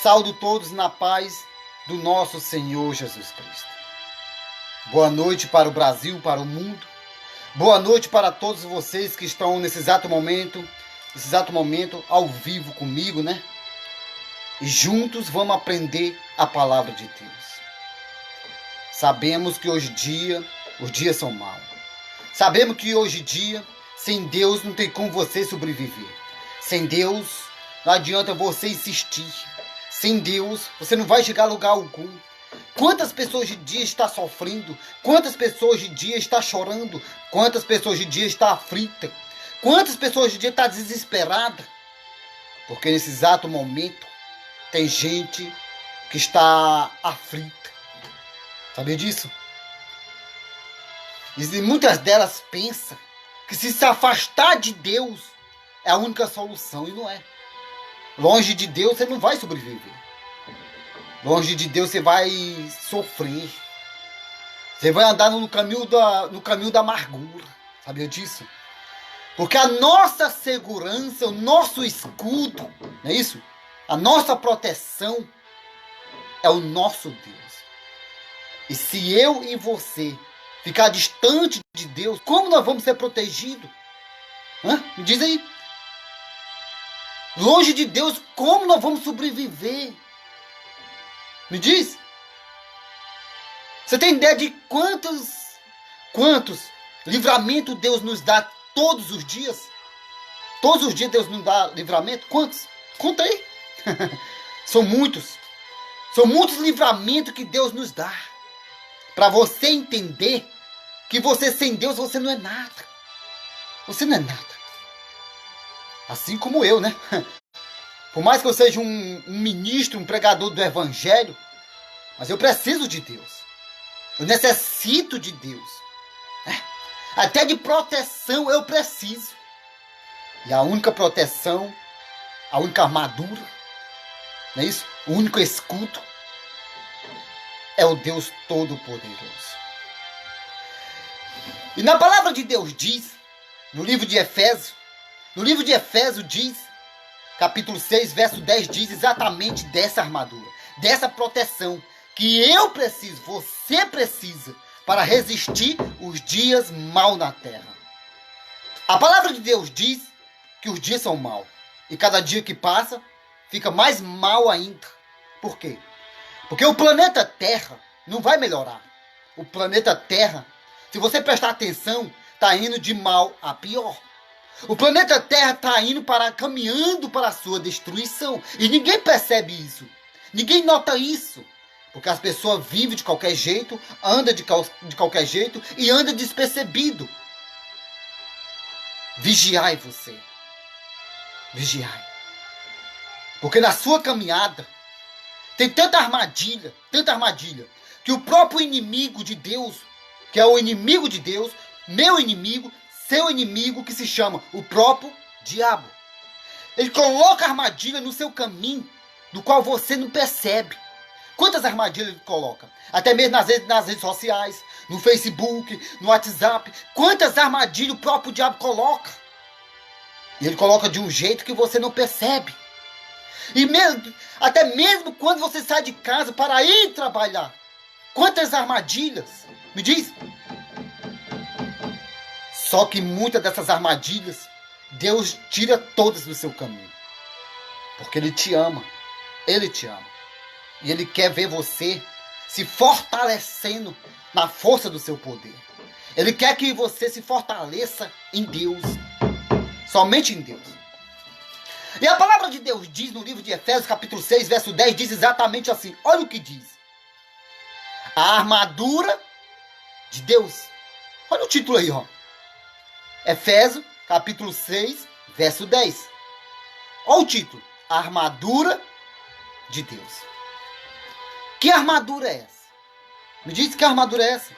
Saúdo todos na paz do nosso Senhor Jesus Cristo. Boa noite para o Brasil, para o mundo. Boa noite para todos vocês que estão nesse exato momento ao vivo comigo, né? E juntos vamos aprender a palavra de Deus. Sabemos que hoje em dia, os dias são maus. Sabemos que hoje em dia, sem Deus não tem como você sobreviver. Sem Deus, não adianta você insistir. Sem Deus, você não vai chegar a lugar algum. Quantas pessoas hoje em dia estão sofrendo? Quantas pessoas hoje em dia estão chorando? Quantas pessoas hoje em dia estão aflitas? Quantas pessoas hoje em dia estão desesperadas? Porque nesse exato momento, tem gente que está aflita. Sabia disso? E muitas delas pensam que se afastar de Deus é a única solução. E não é. Longe de Deus você não vai sobreviver. Longe de Deus você vai sofrer. Você vai andar no caminho da amargura. Sabia disso? Porque a nossa segurança, o nosso escudo, não é isso? A nossa proteção é o nosso Deus. E se eu e você ficar distante de Deus, como nós vamos ser protegidos? Me diz aí. Longe de Deus, como nós vamos sobreviver? Me diz. Você tem ideia de quantos livramentos Deus nos dá todos os dias? Todos os dias Deus nos dá livramento? Quantos? Conta aí. São muitos. São muitos livramentos que Deus nos dá. Para você entender que você sem Deus, você não é nada. Você não é nada. Assim como eu, né? Por mais que eu seja um ministro, um pregador do evangelho, mas eu preciso de Deus. Eu necessito de Deus. Até de proteção eu preciso. E a única proteção, a única armadura, não é isso? O único escudo é o Deus Todo-Poderoso. E na palavra de Deus diz, no livro de Efésios diz, capítulo 6, verso 10, diz exatamente dessa armadura, dessa proteção que eu preciso, você precisa, para resistir os dias maus na terra. A palavra de Deus diz que os dias são maus. E cada dia que passa, fica mais mal ainda. Por quê? Porque o planeta Terra não vai melhorar. O planeta Terra, se você prestar atenção, está indo de mal a pior. O planeta Terra está caminhando para a sua destruição. E ninguém percebe isso. Ninguém nota isso. Porque as pessoas vivem de qualquer jeito, andam de qualquer jeito e andam despercebido. Vigiai você. Vigiai. Porque na sua caminhada tem tanta armadilha, que o próprio inimigo de Deus, que é o inimigo de Deus, meu inimigo, seu inimigo, que se chama o próprio diabo. Ele coloca armadilha no seu caminho, do qual você não percebe. Quantas armadilhas ele coloca? Até mesmo nas redes sociais, no Facebook, no WhatsApp. Quantas armadilhas o próprio diabo coloca? E ele coloca de um jeito que você não percebe. E até mesmo quando você sai de casa para ir trabalhar. Quantas armadilhas? Me diz. Só que muitas dessas armadilhas, Deus tira todas do seu caminho. Porque Ele te ama. Ele te ama. E Ele quer ver você se fortalecendo na força do seu poder. Ele quer que você se fortaleça em Deus. Somente em Deus. E a palavra de Deus diz no livro de Efésios, capítulo 6, verso 10, diz exatamente assim. Olha o que diz. A armadura de Deus. Olha o título aí, ó. Efésios, capítulo 6, verso 10. Olha o título. A armadura de Deus. Que armadura é essa? Me diz que armadura é essa.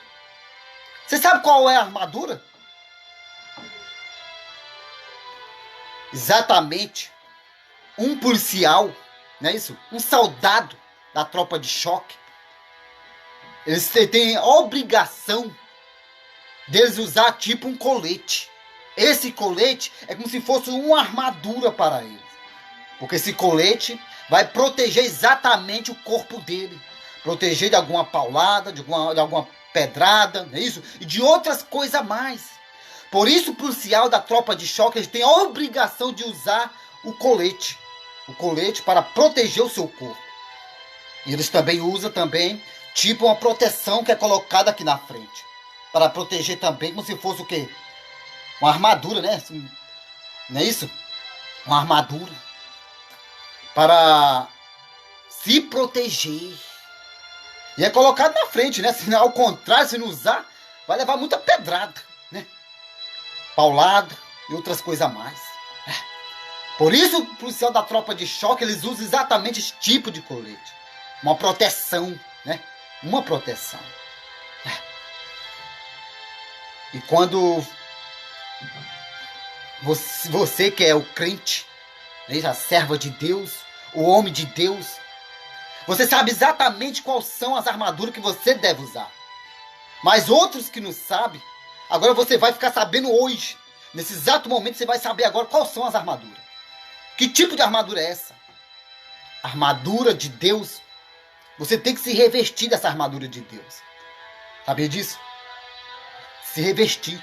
Você sabe qual é a armadura? Exatamente. Um policial, não é isso? Um soldado da tropa de choque. Eles têm a obrigação deles usar tipo um colete. Esse colete é como se fosse uma armadura para eles. Porque esse colete vai proteger exatamente o corpo dele. Proteger de alguma paulada, de alguma pedrada, não é isso? E de outras coisas a mais. Por isso o policial da tropa de choque, eles têm a obrigação de usar o colete. O colete para proteger o seu corpo. E eles também usam tipo uma proteção que é colocada aqui na frente. Para proteger também, como se fosse o quê? Uma armadura, né? Não é isso? Uma armadura. Para se proteger. E é colocado na frente, né? Se ao contrário, se não usar, vai levar muita pedrada, né? Paulada e outras coisas a mais. Por isso, o policial da tropa de choque, eles usam exatamente esse tipo de colete. Uma proteção, né? Uma proteção. E quando você que é o crente, a serva de Deus, o homem de Deus, você sabe exatamente quais são as armaduras que você deve usar. Mas outros que não sabem, agora você vai ficar sabendo hoje. Nesse exato momento você vai saber agora quais são as armaduras. Que tipo de armadura é essa? Armadura de Deus. Você tem que se revestir dessa armadura de Deus. Sabia disso? Se revestir.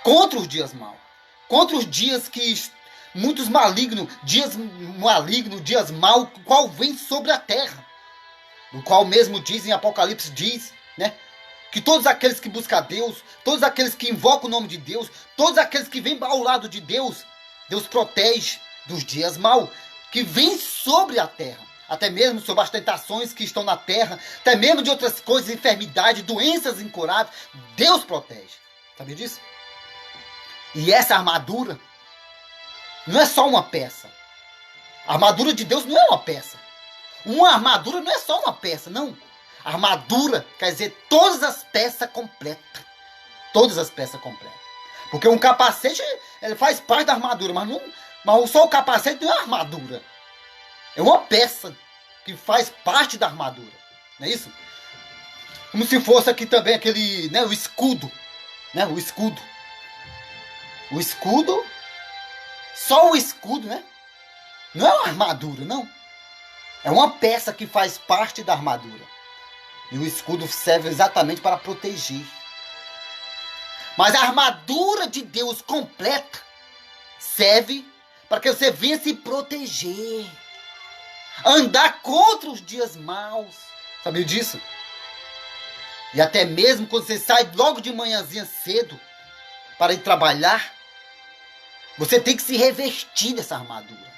Contra os dias maus. Contra os dias que muitos malignos, dias maus, qual vem sobre a terra. No qual mesmo diz em Apocalipse, diz, né? Que todos aqueles que buscam a Deus, todos aqueles que invocam o nome de Deus, todos aqueles que vêm ao lado de Deus, Deus protege dos dias maus que vêm sobre a terra. Até mesmo sobre as tentações que estão na terra, até mesmo de outras coisas, enfermidades, doenças incuráveis, Deus protege. Sabia disso? E essa armadura não é só uma peça. A armadura de Deus não é uma peça. Uma armadura não é só uma peça, não. A armadura quer dizer todas as peças completas. Todas as peças completas. Porque um capacete, ele faz parte da armadura, mas só o capacete não é armadura. É uma peça que faz parte da armadura. Não é isso? Como se fosse aqui também aquele, né, o escudo. Né, o escudo. O escudo, só o escudo, né? Não é uma armadura, não. É uma peça que faz parte da armadura. E o escudo serve exatamente para proteger. Mas a armadura de Deus completa serve para que você venha se proteger. Andar contra os dias maus. Sabia disso? E até mesmo quando você sai logo de manhãzinha cedo para ir trabalhar, você tem que se revestir dessa armadura.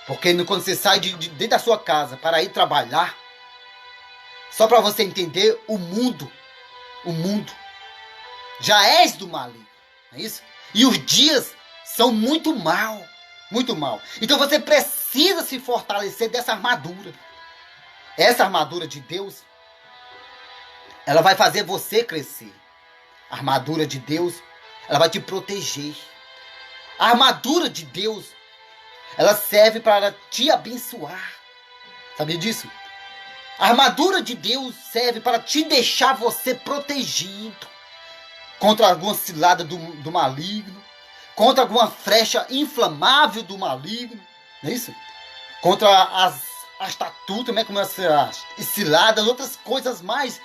Porque quando você sai dentro da sua casa para ir trabalhar, só para você entender, o mundo já és do maligno, não é isso? E os dias são muito mal. Então você precisa se fortalecer dessa armadura. Essa armadura de Deus, ela vai fazer você crescer. A armadura de Deus, ela vai te proteger. A armadura de Deus, ela serve para te abençoar. Sabia disso? A armadura de Deus serve para te deixar você protegido contra alguma cilada do maligno, contra alguma flecha inflamável do maligno, não é isso? Contra as astatutas, né, como as ciladas, outras coisas mais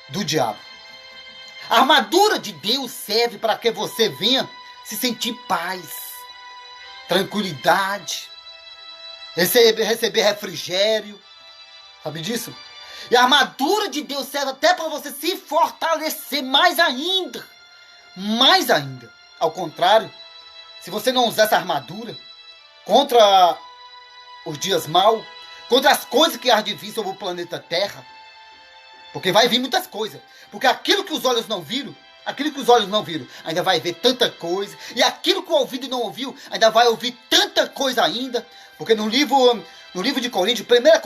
do diabo. A armadura de Deus serve para que você venha se sentir paz, tranquilidade, receber refrigério. Sabe disso? E a armadura de Deus serve até para você se fortalecer mais ainda. Mais ainda. Ao contrário, se você não usar essa armadura contra os dias maus, contra as coisas que há de vir sobre o planeta Terra, porque vai vir muitas coisas. Porque aquilo que os olhos não viram, ainda vai ver tanta coisa. E aquilo que o ouvido não ouviu, ainda vai ouvir tanta coisa ainda. Porque no livro de Coríntios, 1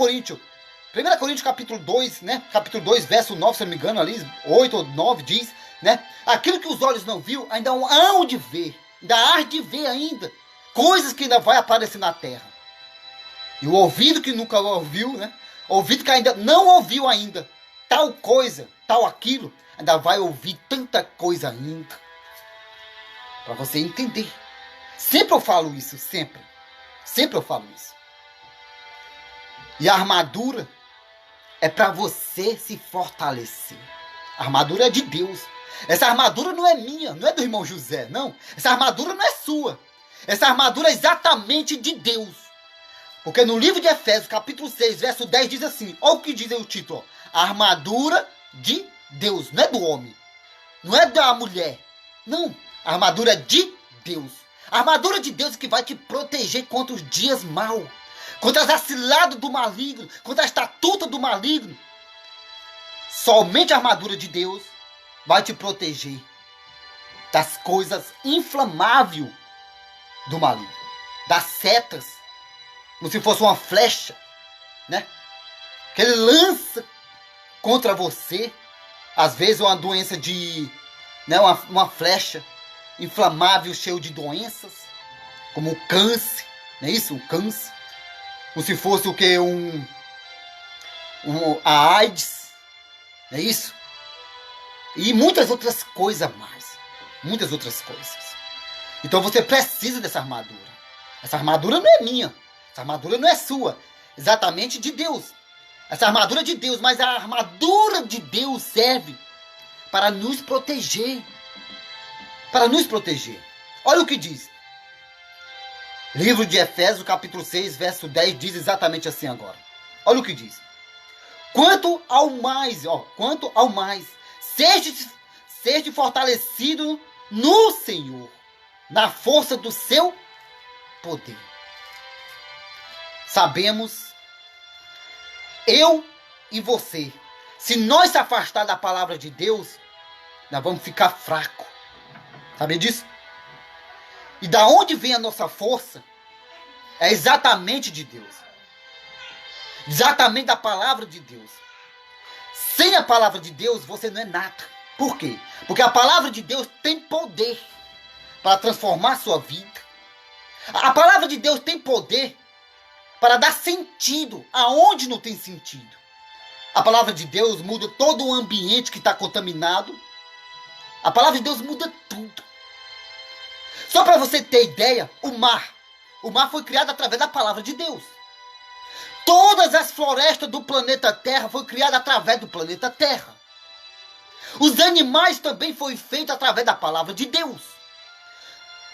Coríntios capítulo 2, né? Capítulo 2, verso 9, se não me engano, ali, 8 ou 9 diz, né? Aquilo que os olhos não viu, ainda hão de ver. Ainda há de ver ainda. Coisas que ainda vai aparecer na terra. E o ouvido que nunca ouviu, né? Ouvido que ainda não ouviu ainda. Tal coisa, tal aquilo, ainda vai ouvir tanta coisa ainda. Para você entender. Sempre eu falo isso, sempre. Sempre eu falo isso. E a armadura é para você se fortalecer. A armadura é de Deus. Essa armadura não é minha, não é do irmão José, não. Essa armadura não é sua. Essa armadura é exatamente de Deus. Porque no livro de Efésios, capítulo 6, verso 10, diz assim, olha o que diz aí o título, ó, a armadura de Deus, não é do homem, não é da mulher, não, a armadura é de Deus. A armadura de Deus é que vai te proteger contra os dias maus, contra as aciladas do maligno, contra a estatuta do maligno. Somente a armadura de Deus vai te proteger das coisas inflamáveis do maligno, das setas, como se fosse uma flecha, né? Que ele lança contra você, às vezes uma doença de, né? Uma flecha inflamável, cheio de doenças, como o câncer, não é isso? O câncer, como se fosse o que? A AIDS, não é isso? E muitas outras coisas mais, muitas outras coisas. Então você precisa dessa armadura. Essa armadura não é minha. Essa armadura não é sua. Exatamente de Deus. Essa armadura é de Deus. Mas a armadura de Deus serve para nos proteger. Para nos proteger. Olha o que diz. Livro de Efésios, capítulo 6, verso 10, diz exatamente assim agora. Olha o que diz. Quanto ao mais, seja fortalecido no Senhor, na força do seu poder. Sabemos, eu e você, se nós se afastar da palavra de Deus, nós vamos ficar fracos. Sabe disso? E da onde vem a nossa força? É exatamente de Deus. Exatamente da palavra de Deus. Sem a palavra de Deus, você não é nada. Por quê? Porque a palavra de Deus tem poder para transformar a sua vida. A palavra de Deus tem poder para dar sentido aonde não tem sentido. A palavra de Deus muda todo o ambiente que está contaminado. A palavra de Deus muda tudo. Só para você ter ideia, o mar foi criado através da palavra de Deus. Todas as florestas do planeta Terra foram criadas através do planeta Terra. Os animais também foram feitos através da palavra de Deus.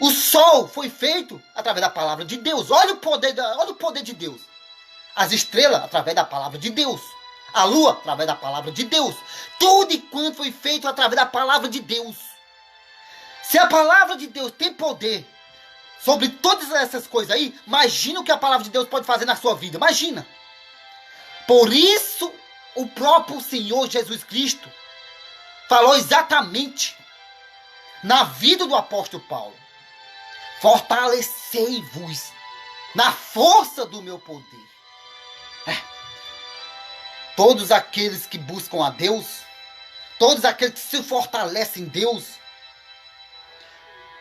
O sol foi feito através da palavra de Deus. Olha o poder de Deus. As estrelas através da palavra de Deus. A lua através da palavra de Deus. Tudo e quanto foi feito através da palavra de Deus. Se a palavra de Deus tem poder sobre todas essas coisas aí, imagina o que a palavra de Deus pode fazer na sua vida. Imagina. Por isso, o próprio Senhor Jesus Cristo falou exatamente na vida do apóstolo Paulo. Fortalecei-vos na força do meu poder. Todos aqueles que buscam a Deus, todos aqueles que se fortalecem em Deus,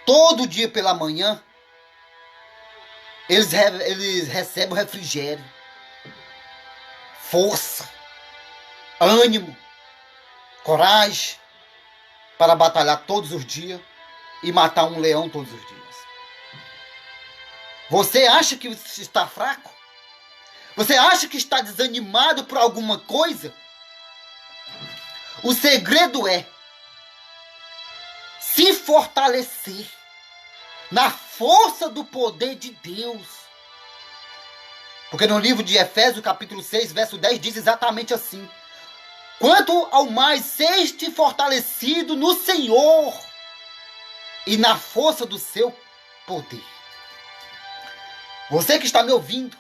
todo dia pela manhã, eles recebem o refrigério, força, ânimo, coragem para batalhar todos os dias e matar um leão todos os dias. Você acha que está fraco? Você acha que está desanimado por alguma coisa? O segredo é se fortalecer na força do poder de Deus. Porque no livro de Efésios, capítulo 6, verso 10, diz exatamente assim. Quanto ao mais, seja fortalecido no Senhor e na força do seu poder. Você que está me ouvindo,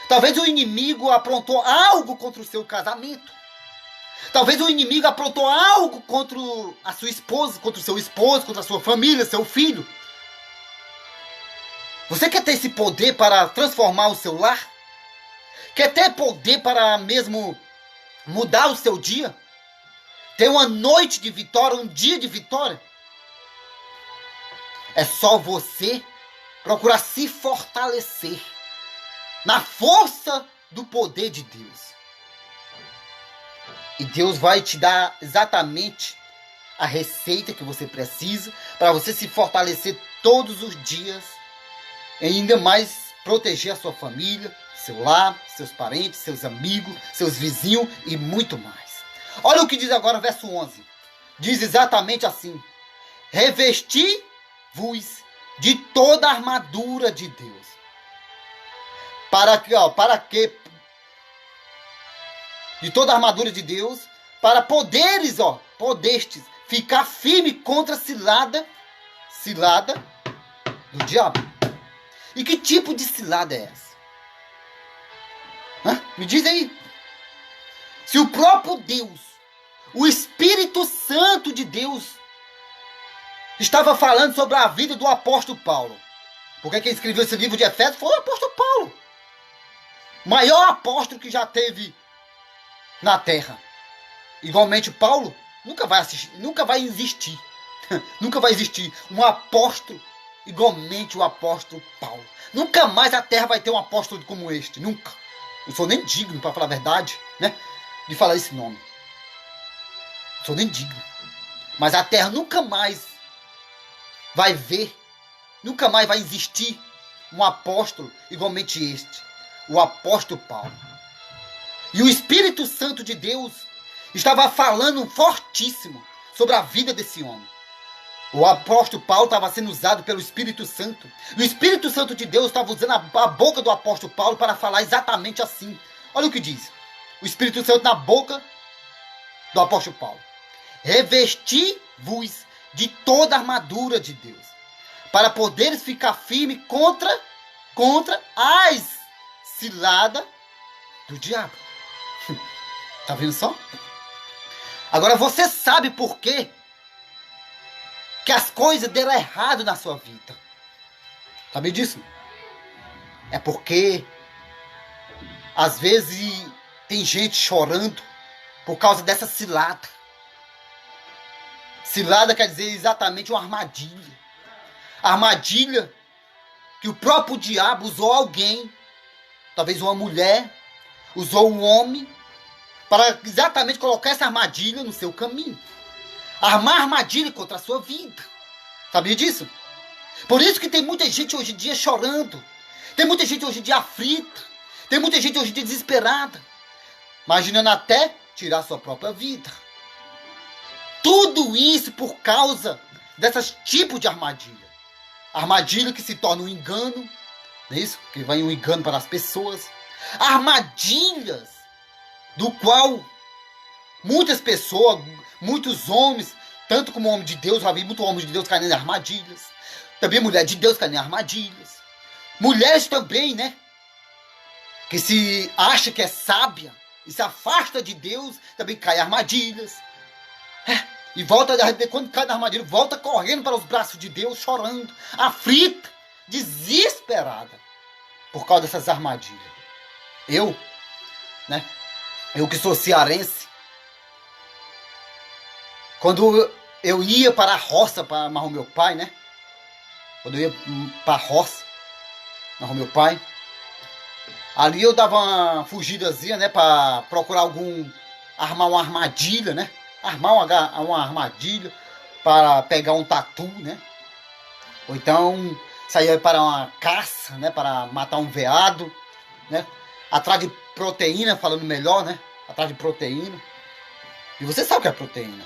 talvez o inimigo aprontou algo contra o seu casamento. Talvez o inimigo aprontou algo contra a sua esposa, contra o seu esposo, contra a sua família, seu filho. Você quer ter esse poder para transformar o seu lar? Quer ter poder para mesmo mudar o seu dia? Ter uma noite de vitória, um dia de vitória? É só você procurar se fortalecer na força do poder de Deus. E Deus vai te dar exatamente a receita que você precisa para você se fortalecer todos os dias e ainda mais proteger a sua família, seu lar, seus parentes, seus amigos, seus vizinhos e muito mais. Olha o que diz agora o verso 11. Diz exatamente assim: revesti-vos de toda a armadura de Deus. Para que de toda a armadura de Deus, para podestes ficar firme contra a cilada do diabo. E que tipo de cilada é essa? Me diz aí. Se o próprio Deus, o Espírito Santo de Deus, estava falando sobre a vida do apóstolo Paulo. Porque quem escreveu esse livro de Efésios foi o apóstolo Paulo. O maior apóstolo que já teve na terra. Igualmente Paulo nunca vai existir. Nunca vai existir um apóstolo igualmente o apóstolo Paulo. Nunca mais a terra vai ter um apóstolo como este. Nunca. Não sou nem digno, para falar a verdade, né, de falar esse nome. Não sou nem digno. Mas a terra nunca mais vai ver, nunca mais vai existir um apóstolo igualmente este. O apóstolo Paulo. E o Espírito Santo de Deus estava falando fortíssimo sobre a vida desse homem. O apóstolo Paulo estava sendo usado pelo Espírito Santo. E o Espírito Santo de Deus estava usando a boca do apóstolo Paulo para falar exatamente assim. Olha o que diz. O Espírito Santo na boca do apóstolo Paulo. Revesti-vos de toda a armadura de Deus, para poderes ficar firme contra as ciladas do diabo. Tá vendo só? Agora você sabe por quê que as coisas deram errado na sua vida. Sabe disso? É porque às vezes tem gente chorando por causa dessa cilada. Cilada quer dizer exatamente uma armadilha. Armadilha que o próprio diabo usou alguém, talvez uma mulher, usou um homem, para exatamente colocar essa armadilha no seu caminho. Armar armadilha contra a sua vida. Sabia disso? Por isso que tem muita gente hoje em dia chorando. Tem muita gente hoje em dia aflita. Tem muita gente hoje em dia desesperada. Imaginando até tirar sua própria vida. Tudo isso por causa desses tipos de armadilha. Armadilha que se torna um engano. Não é isso? Que vai um engano para as pessoas. Armadilhas do qual muitas pessoas, muitos homens, tanto como homem de Deus, já vi muitos homens de Deus caindo em armadilhas. Também mulher de Deus caindo em armadilhas. Mulheres também, né? Que se acha que é sábia e se afasta de Deus, também cai em armadilhas. E volta, quando cai na armadilha, volta correndo para os braços de Deus, chorando, aflita, desesperada, por causa dessas armadilhas. Eu, né? Eu que sou cearense, quando eu ia para a roça para amarrar o meu pai, né? Quando eu ia para a roça, amarrar o meu pai, ali eu dava uma fugidazinha, né? Para procurar armar uma armadilha, né? Armar uma armadilha para pegar um tatu, né? Ou então saía para uma caça, né? Para matar um veado, né? Atrás de proteína, falando melhor, né? Atrás de proteína. E você sabe o que é proteína.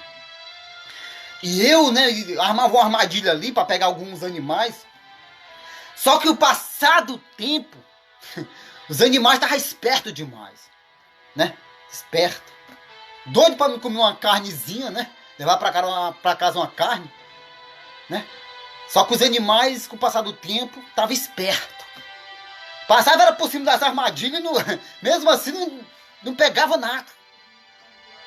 E eu, né, armava uma armadilha ali para pegar alguns animais. Só que o passado tempo, os animais estavam espertos demais, né? Esperto. Doido para me comer uma carnezinha, né? Levar para casa uma carne, né? Só que os animais, com o passar do tempo, estavam espertos. Passava era por cima das armadilhas, mesmo assim não pegava nada.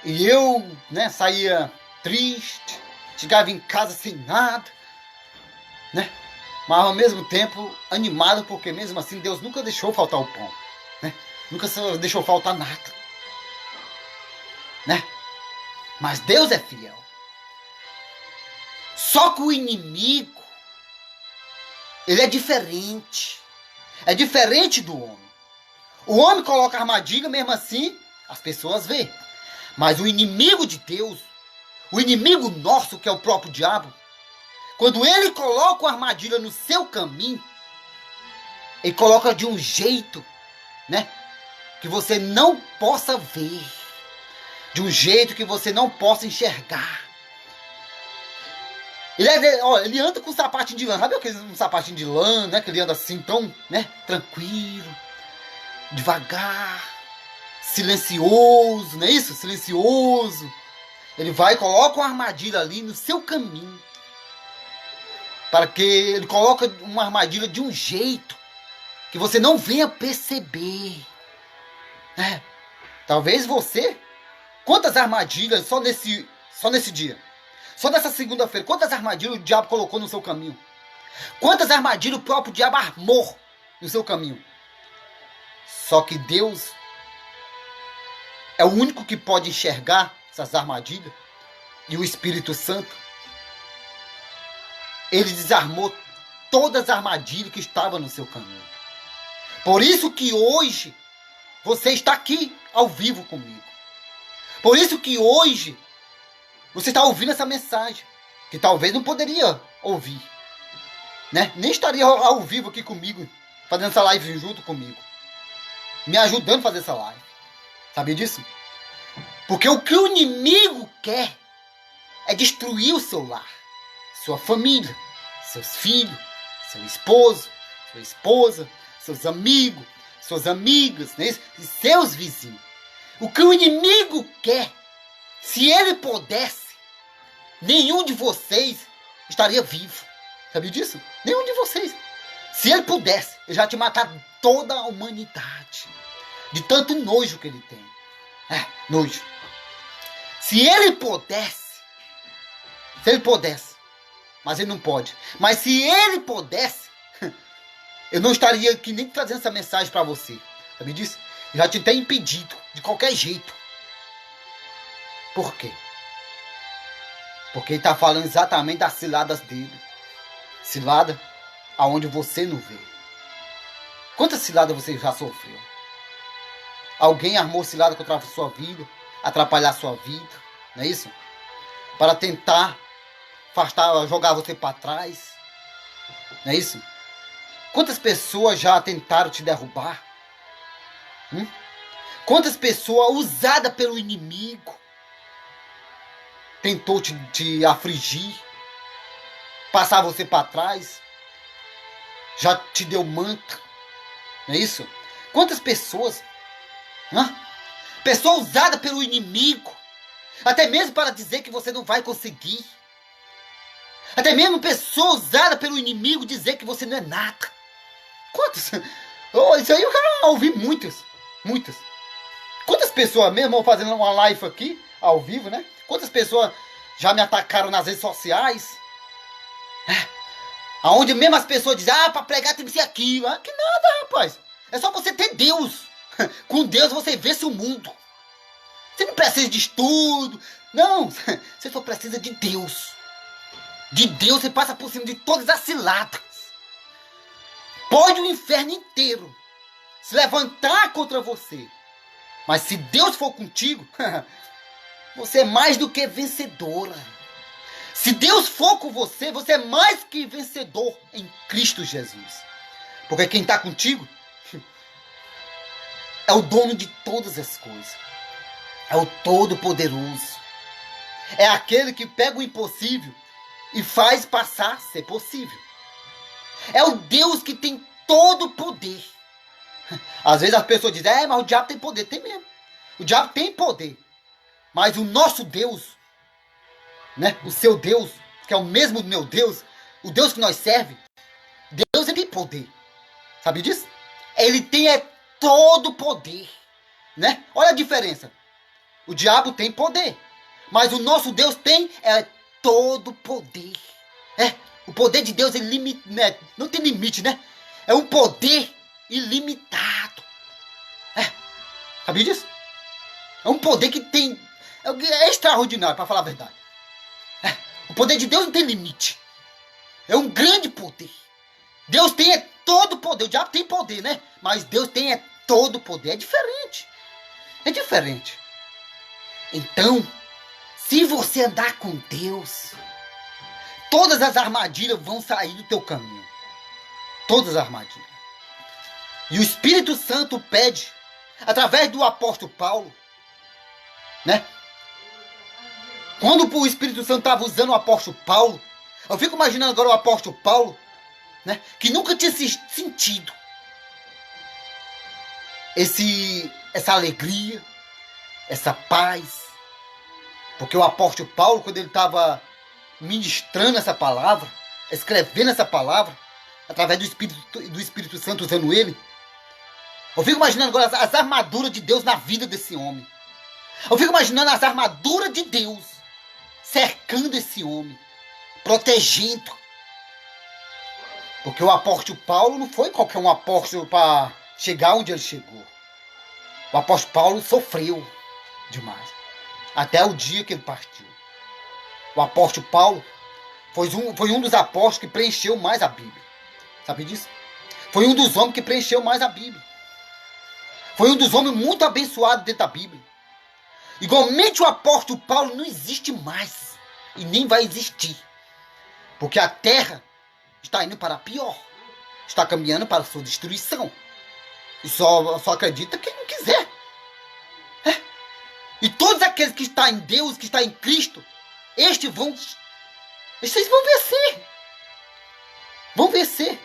E eu, né, saía triste, chegava em casa sem nada, né? Mas ao mesmo tempo animado, porque mesmo assim Deus nunca deixou faltar o pão, né? Nunca deixou faltar nada, né? Mas Deus é fiel. Só que o inimigo, ele é diferente. É diferente do homem. O homem coloca armadilha, mesmo assim, as pessoas vê. Mas o inimigo de Deus, o inimigo nosso, que é o próprio diabo, quando ele coloca uma armadilha no seu caminho, ele coloca de um jeito né? Que você não possa ver. De um jeito que você não possa enxergar. Ele anda com um sapatinho de lã. Sabe aquele sapatinho de lã, né? Que ele anda assim tão, né? Tranquilo. Devagar. Silencioso, não é isso? Silencioso. Ele vai e coloca uma armadilha ali no seu caminho. Para que ele coloca uma armadilha de um jeito que você não venha perceber. Talvez você... Quantas armadilhas só nesse dia? Só nessa segunda-feira. Quantas armadilhas o diabo colocou no seu caminho? Quantas armadilhas o próprio diabo armou no seu caminho? Só que Deus é o único que pode enxergar essas armadilhas. E o Espírito Santo, ele desarmou todas as armadilhas que estavam no seu caminho. Por isso que hoje você está aqui ao vivo comigo. Por isso que hoje você está ouvindo essa mensagem, que talvez não poderia ouvir, né? Nem estaria ao vivo aqui comigo, fazendo essa live junto comigo, me ajudando a fazer essa live. Sabia disso? Porque o que o inimigo quer é destruir o seu lar, sua família, seus filhos, seu esposo, sua esposa, seus amigos, suas amigas, né? E seus vizinhos. O que o inimigo quer, se ele pudesse, nenhum de vocês estaria vivo. Sabia disso? Nenhum de vocês. Se ele pudesse, ele já tinha matado toda a humanidade. De tanto nojo que ele tem. Nojo. Se ele pudesse, mas ele não pode. Mas se ele pudesse, eu não estaria aqui nem trazendo essa mensagem para você. Sabia disso? Já te tem impedido, de qualquer jeito. Por quê? Porque ele está falando exatamente das ciladas dele. Cilada aonde você não vê. Quantas ciladas você já sofreu? Alguém armou cilada contra a sua vida, atrapalhar a sua vida, não é isso? Para tentar afastar, jogar você para trás, não é isso? Quantas pessoas já tentaram te derrubar? Quantas pessoas usadas pelo inimigo tentou te afligir, passar você para trás, já te deu manto, não é isso? Quantas pessoas, pessoa usada pelo inimigo, até mesmo para dizer que você não vai conseguir, até mesmo pessoa usada pelo inimigo dizer que você não é nada. Quantas? Isso aí eu já ouvi muitas. Quantas pessoas mesmo, fazendo uma live aqui, ao vivo, né? Quantas pessoas já me atacaram nas redes sociais? Aonde mesmo as pessoas dizem, para pregar tem que ser aquilo. Que nada, rapaz. É só você ter Deus. Com Deus você vence o mundo. Você não precisa de estudo. Não, você só precisa de Deus. De Deus você passa por cima de todas as ciladas. Pode o inferno inteiro se levantar contra você. Mas se Deus for contigo, você é mais do que vencedora. Se Deus for com você, você é mais que vencedor em Cristo Jesus. Porque quem está contigo é o dono de todas as coisas. É o Todo-Poderoso. É aquele que pega o impossível e faz passar a ser possível. É o Deus que tem todo o poder. Às vezes as pessoas dizem, mas o diabo tem poder. Tem mesmo. O diabo tem poder. Mas o nosso Deus, né? O seu Deus, que é o mesmo do meu Deus, o Deus que nós servemos, Deus ele tem poder. Sabe disso? Ele tem todo o poder. Né? Olha a diferença. O diabo tem poder. Mas o nosso Deus tem todo o poder. O poder de Deus não tem limite, né? É um poder ilimitado. Sabia disso? É um poder que tem... É extraordinário, para falar a verdade. O poder de Deus não tem limite. É um grande poder. Deus tem todo o poder. O diabo tem poder, né? Mas Deus tem todo o poder. É diferente. É diferente. Então, se você andar com Deus, todas as armadilhas vão sair do teu caminho. Todas as armadilhas. E o Espírito Santo pede, através do apóstolo Paulo, né? Quando o Espírito Santo estava usando o apóstolo Paulo, eu fico imaginando agora o apóstolo Paulo, né? Que nunca tinha sentido essa alegria, essa paz. Porque o apóstolo Paulo, quando ele estava ministrando essa palavra, escrevendo essa palavra, através do Espírito Santo usando ele, eu fico imaginando agora as armaduras de Deus na vida desse homem. Eu fico imaginando as armaduras de Deus cercando esse homem, protegendo. Porque o apóstolo Paulo não foi qualquer um apóstolo para chegar onde ele chegou. O apóstolo Paulo sofreu demais, até o dia que ele partiu. O apóstolo Paulo foi um dos apóstolos que preencheu mais a Bíblia. Sabe disso? Foi um dos homens que preencheu mais a Bíblia. Foi um dos homens muito abençoados dentro da Bíblia. Igualmente o apóstolo Paulo não existe mais. E nem vai existir. Porque a terra está indo para a pior. Está caminhando para a sua destruição. E só acredita quem não quiser. É. E todos aqueles que estão em Deus, que estão em Cristo, vocês vão vencer. Vão vencer.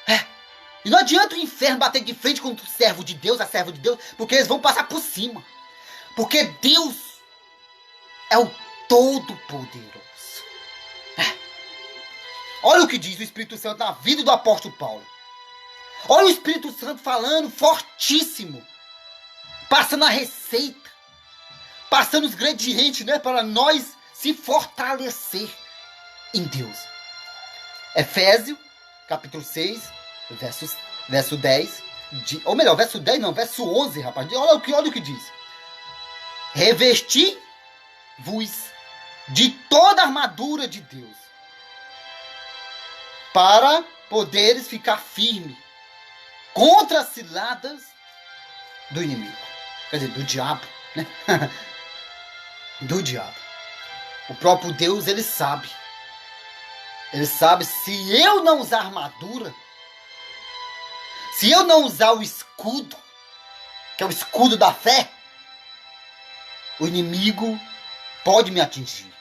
É. E não adianta o inferno bater de frente contra o servo de Deus, a serva de Deus, porque eles vão passar por cima. Porque Deus é o Todo-Poderoso. É. Olha o que diz o Espírito Santo na vida do apóstolo Paulo. Olha o Espírito Santo falando fortíssimo. Passando a receita. Passando os ingredientes, né, para nós se fortalecer em Deus. Efésios, capítulo 6, verso 10. Ou melhor, verso 10 não, verso 11, rapaz. Olha o que diz. Revesti-vos de toda a armadura de Deus, para poderes ficar firme contra as ciladas do inimigo. Quer dizer, do diabo, né? Do diabo. O próprio Deus, ele sabe. Ele sabe, se eu não usar armadura, se eu não usar o escudo, que é o escudo da fé, o inimigo pode me atingir.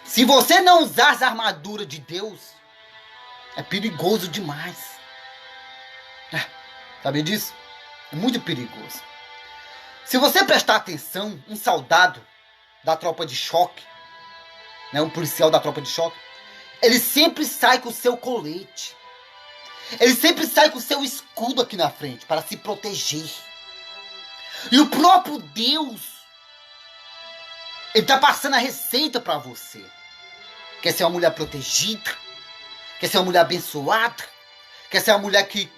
Se você não usar as armaduras de Deus, é perigoso demais. Sabe disso? É muito perigoso. Se você prestar atenção, um soldado da tropa de choque, né, um policial da tropa de choque, ele sempre sai com o seu colete. Ele sempre sai com o seu escudo aqui na frente, para se proteger. E o próprio Deus, ele está passando a receita para você. Quer ser uma mulher protegida? Quer ser uma mulher abençoada? Quer ser uma mulher que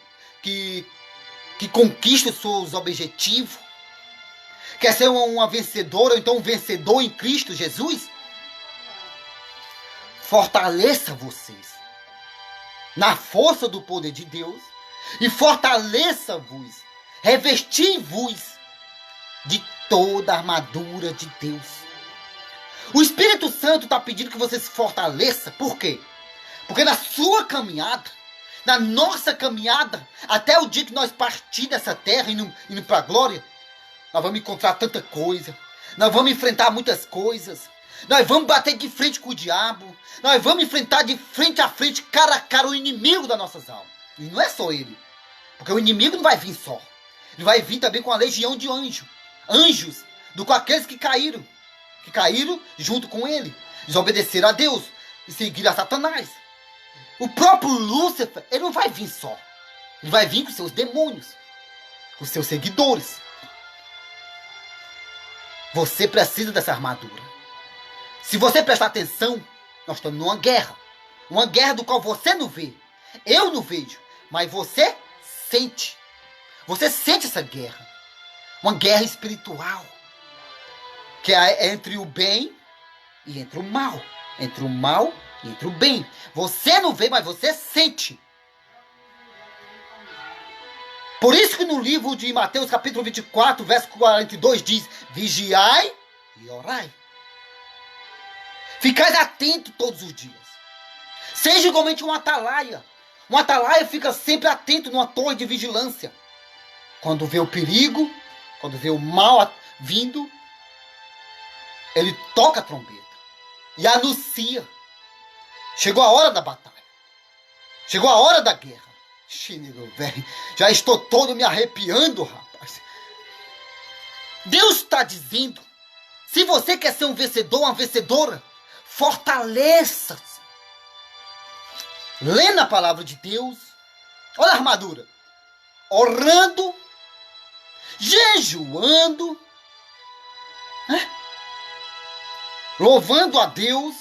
conquista os seus objetivos? Quer ser uma vencedora, ou então um vencedor em Cristo Jesus? Fortaleça vocês na força do poder de Deus e fortaleça-vos, revesti-vos de toda a armadura de Deus. O Espírito Santo está pedindo que você se fortaleça. Por quê? Porque na sua caminhada, na nossa caminhada, até o dia que nós partir dessa terra indo para a glória, nós vamos encontrar tanta coisa. Nós vamos enfrentar muitas coisas. Nós vamos bater de frente com o diabo. Nós vamos enfrentar de frente a frente, cara a cara, o inimigo das nossas almas. E não é só ele. Porque o inimigo não vai vir só. Ele vai vir também com a legião de anjos. Anjos, com aqueles que caíram. Que caíram junto com ele. Desobedeceram a Deus e seguiram a Satanás. O próprio Lúcifer, ele não vai vir só. Ele vai vir com seus demônios. Com seus seguidores. Você precisa dessa armadura. Se você prestar atenção, nós estamos numa guerra. Uma guerra do qual você não vê. Eu não vejo. Mas você sente. Você sente essa guerra. Uma guerra espiritual. Que é entre o bem e entre o mal. Entre o mal e entre o bem. Você não vê, mas você sente. Por isso que no livro de Mateus, capítulo 24, verso 42, diz: vigiai e orai. Ficai atento todos os dias. Seja igualmente um atalaia. Um atalaia fica sempre atento numa torre de vigilância. Quando vê o perigo, quando vê o mal vindo, ele toca a trombeta e anuncia. Chegou a hora da batalha. Chegou a hora da guerra. Xinego, velho, já estou todo me arrepiando, rapaz. Deus está dizendo, se você quer ser um vencedor, uma vencedora, fortaleça-se. Lendo a palavra de Deus, olha a armadura, orando, jejuando, né? Louvando a Deus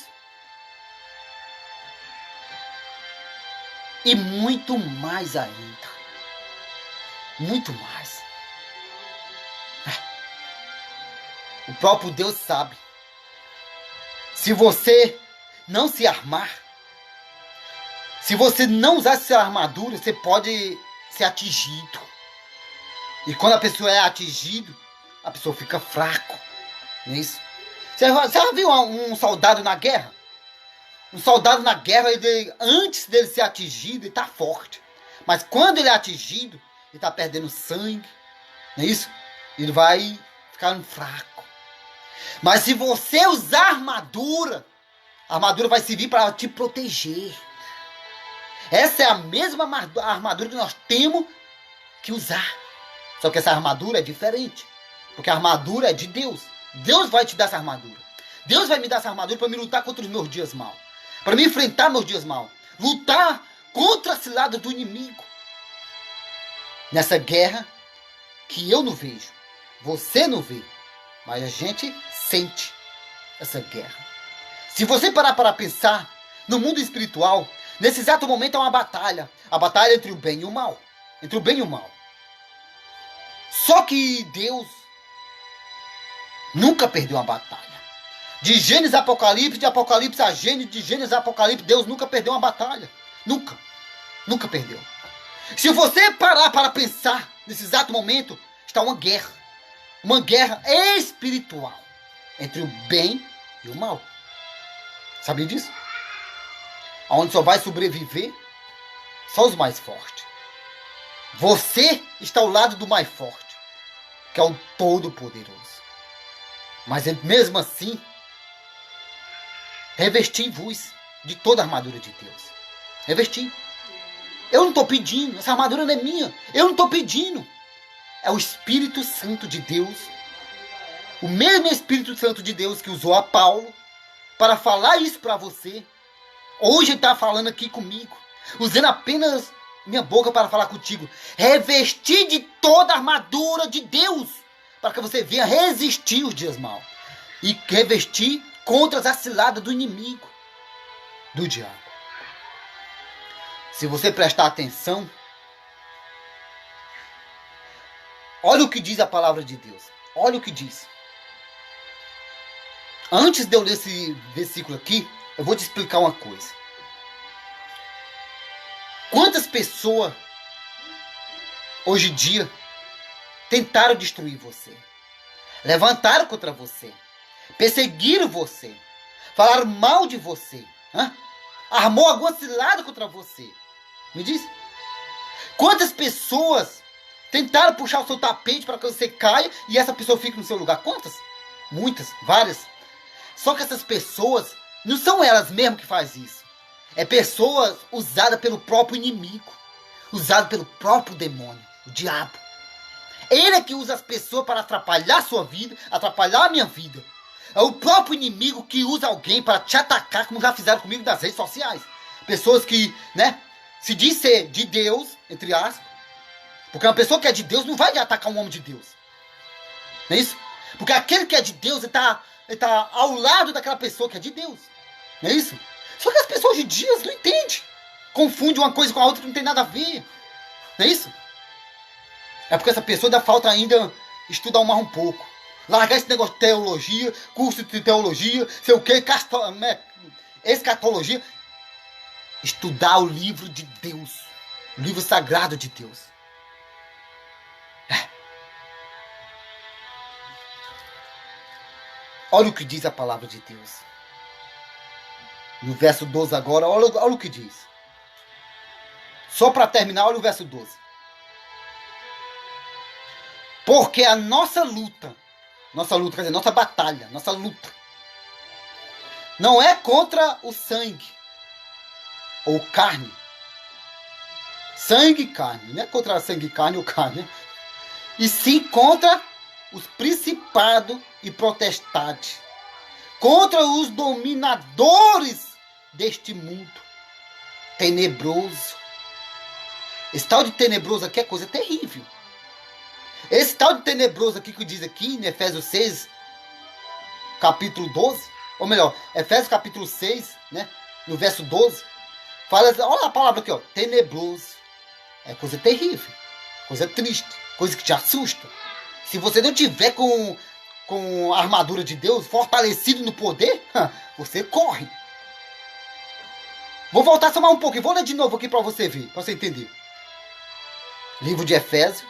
e muito mais ainda. Muito mais. O próprio Deus sabe. Se você não se armar, se você não usar essa armadura, você pode ser atingido. E quando a pessoa é atingida, a pessoa fica fraco. Não é isso? Você já viu um soldado na guerra? Um soldado na guerra, antes dele ser atingido, ele está forte. Mas quando ele é atingido, ele está perdendo sangue. Não é isso? Ele vai ficando fraco. Mas se você usar a armadura vai servir para te proteger. Essa é a mesma armadura que nós temos que usar. Só que essa armadura é diferente. Porque a armadura é de Deus. Deus vai te dar essa armadura. Deus vai me dar essa armadura para me lutar contra os meus dias maus. Para me enfrentar meus dias maus. Lutar contra a cilada do inimigo. Nessa guerra que eu não vejo. Você não vê. Mas a gente sente essa guerra. Se você parar para pensar no mundo espiritual, nesse exato momento é uma batalha. A batalha entre o bem e o mal. Entre o bem e o mal. Só que Deus nunca perdeu uma batalha. De Gênesis a Apocalipse, de Apocalipse a Gênesis, de Gênesis a Apocalipse, Deus nunca perdeu uma batalha. Nunca. Nunca perdeu. Se você parar para pensar, nesse exato momento, está uma guerra. Uma guerra espiritual. Entre o bem e o mal. Sabia disso? Onde só vai sobreviver só os mais fortes. Você está ao lado do mais forte, que é o Todo-Poderoso. Mas mesmo assim, revesti-vos de toda a armadura de Deus. Revesti. Eu não estou pedindo, essa armadura não é minha. Eu não estou pedindo. É o Espírito Santo de Deus. O mesmo Espírito Santo de Deus que usou a Paulo para falar isso para você. Hoje ele está falando aqui comigo. Usando apenas minha boca para falar contigo. Revestir de toda a armadura de Deus. Para que você venha resistir os dias maus. E revestir contra as ciladas do inimigo. Do diabo. Se você prestar atenção. Olha o que diz a palavra de Deus. Olha o que diz. Antes de eu ler esse versículo aqui, eu vou te explicar uma coisa. Quantas pessoas, hoje em dia, tentaram destruir você? Levantaram contra você. Perseguiram você. Falaram mal de você. Armou alguma cilada contra você. Me diz. Quantas pessoas tentaram puxar o seu tapete para que você caia e essa pessoa fique no seu lugar? Quantas? Muitas, várias. Só que essas pessoas não são elas mesmas que fazem isso. É pessoas usadas pelo próprio inimigo. Usadas pelo próprio demônio, o diabo. Ele é que usa as pessoas para atrapalhar a sua vida, atrapalhar a minha vida. É o próprio inimigo que usa alguém para te atacar, como já fizeram comigo nas redes sociais. Pessoas que, se diz ser de Deus, entre aspas. Porque uma pessoa que é de Deus não vai atacar um homem de Deus. Não é isso? Porque aquele que é de Deus, ele tá ao lado daquela pessoa que é de Deus. Não é isso? Só que as pessoas hoje em dia não entendem. Confundem uma coisa com a outra que não tem nada a ver. Não é isso? É porque essa pessoa ainda falta ainda estudar mais um pouco. Largar esse negócio de teologia, curso de teologia, sei o que, escatologia. Estudar o livro de Deus. O livro sagrado de Deus. Olha o que diz a palavra de Deus. No verso 12 agora, olha o que diz. Só para terminar, olha o verso 12. Porque a nossa luta, quer dizer, nossa batalha, nossa luta, não é contra o sangue ou carne. Sangue e carne, não é contra sangue, carne ou carne, né? E sim contra os principados e potestades, contra os dominadores deste mundo tenebroso. Esse tal de tenebroso aqui é coisa terrível. Esse tal de tenebroso aqui que diz aqui em Efésios 6, capítulo 12, ou melhor, Efésios capítulo 6, né, no verso 12, fala, olha a palavra aqui, ó, tenebroso. É coisa terrível, coisa triste, coisa que te assusta. Se você não tiver com a armadura de Deus, fortalecido no poder, você corre. Vou voltar só mais um pouquinho, vou ler de novo aqui para você ver, para você entender. Livro de Efésios,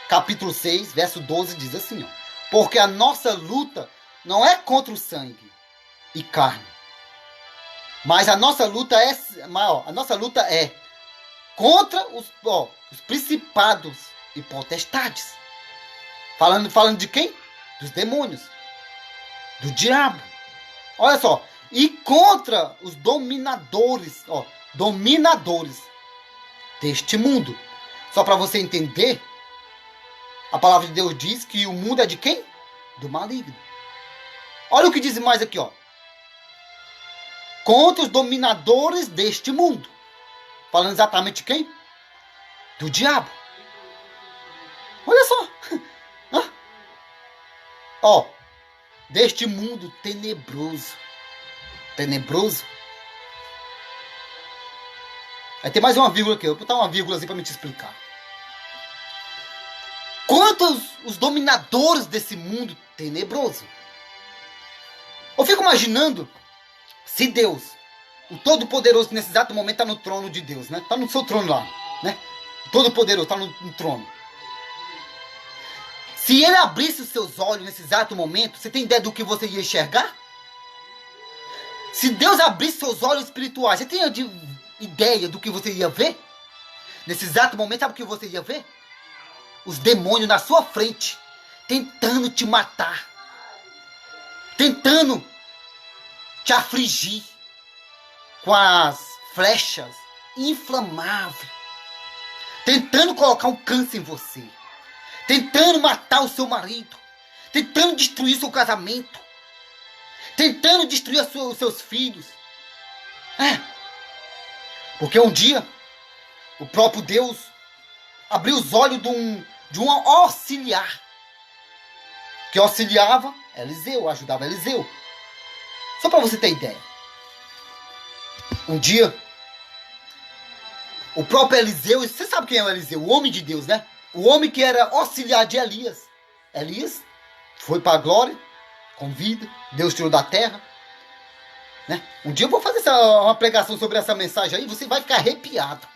capítulo 6, verso 12, diz assim, ó, porque a nossa luta não é contra o sangue e carne, mas a nossa luta é contra os principados e potestades. Falando de quem? Dos demônios, do diabo. Olha só, e contra os dominadores deste mundo. Só para você entender, a palavra de Deus diz que o mundo é de quem? Do maligno. Olha o que diz mais aqui, ó. Contra os dominadores deste mundo. Falando exatamente de quem? Do diabo. Olha só. Ó, deste mundo tenebroso. Tenebroso. Aí tem mais uma vírgula aqui. Eu vou botar uma vírgula assim para me te explicar. Quantos os dominadores desse mundo tenebroso? Eu fico imaginando se Deus, o Todo-Poderoso, nesse exato momento está no trono de Deus, né? Está no seu trono lá, né? O Todo-Poderoso está no trono. Se ele abrisse os seus olhos nesse exato momento, você tem ideia do que você ia enxergar? Se Deus abrisse seus olhos espirituais, você tem ideia do que você ia ver? Nesse exato momento, sabe o que você ia ver? Os demônios na sua frente, tentando te matar, tentando te afligir com as flechas inflamáveis, tentando colocar um câncer em você, tentando matar o seu marido, tentando destruir seu casamento, tentando destruir os seus filhos. Porque um dia o próprio Deus abriu os olhos de um auxiliar que auxiliava Eliseu, ajudava Eliseu. Só para você ter ideia. Um dia, o próprio Eliseu, você sabe quem é o Eliseu? O homem de Deus, né? O homem que era auxiliar de Elias. Elias foi para a glória, com vida, Deus tirou da terra. Né? Um dia eu vou fazer uma pregação sobre essa mensagem aí, você vai ficar arrepiado.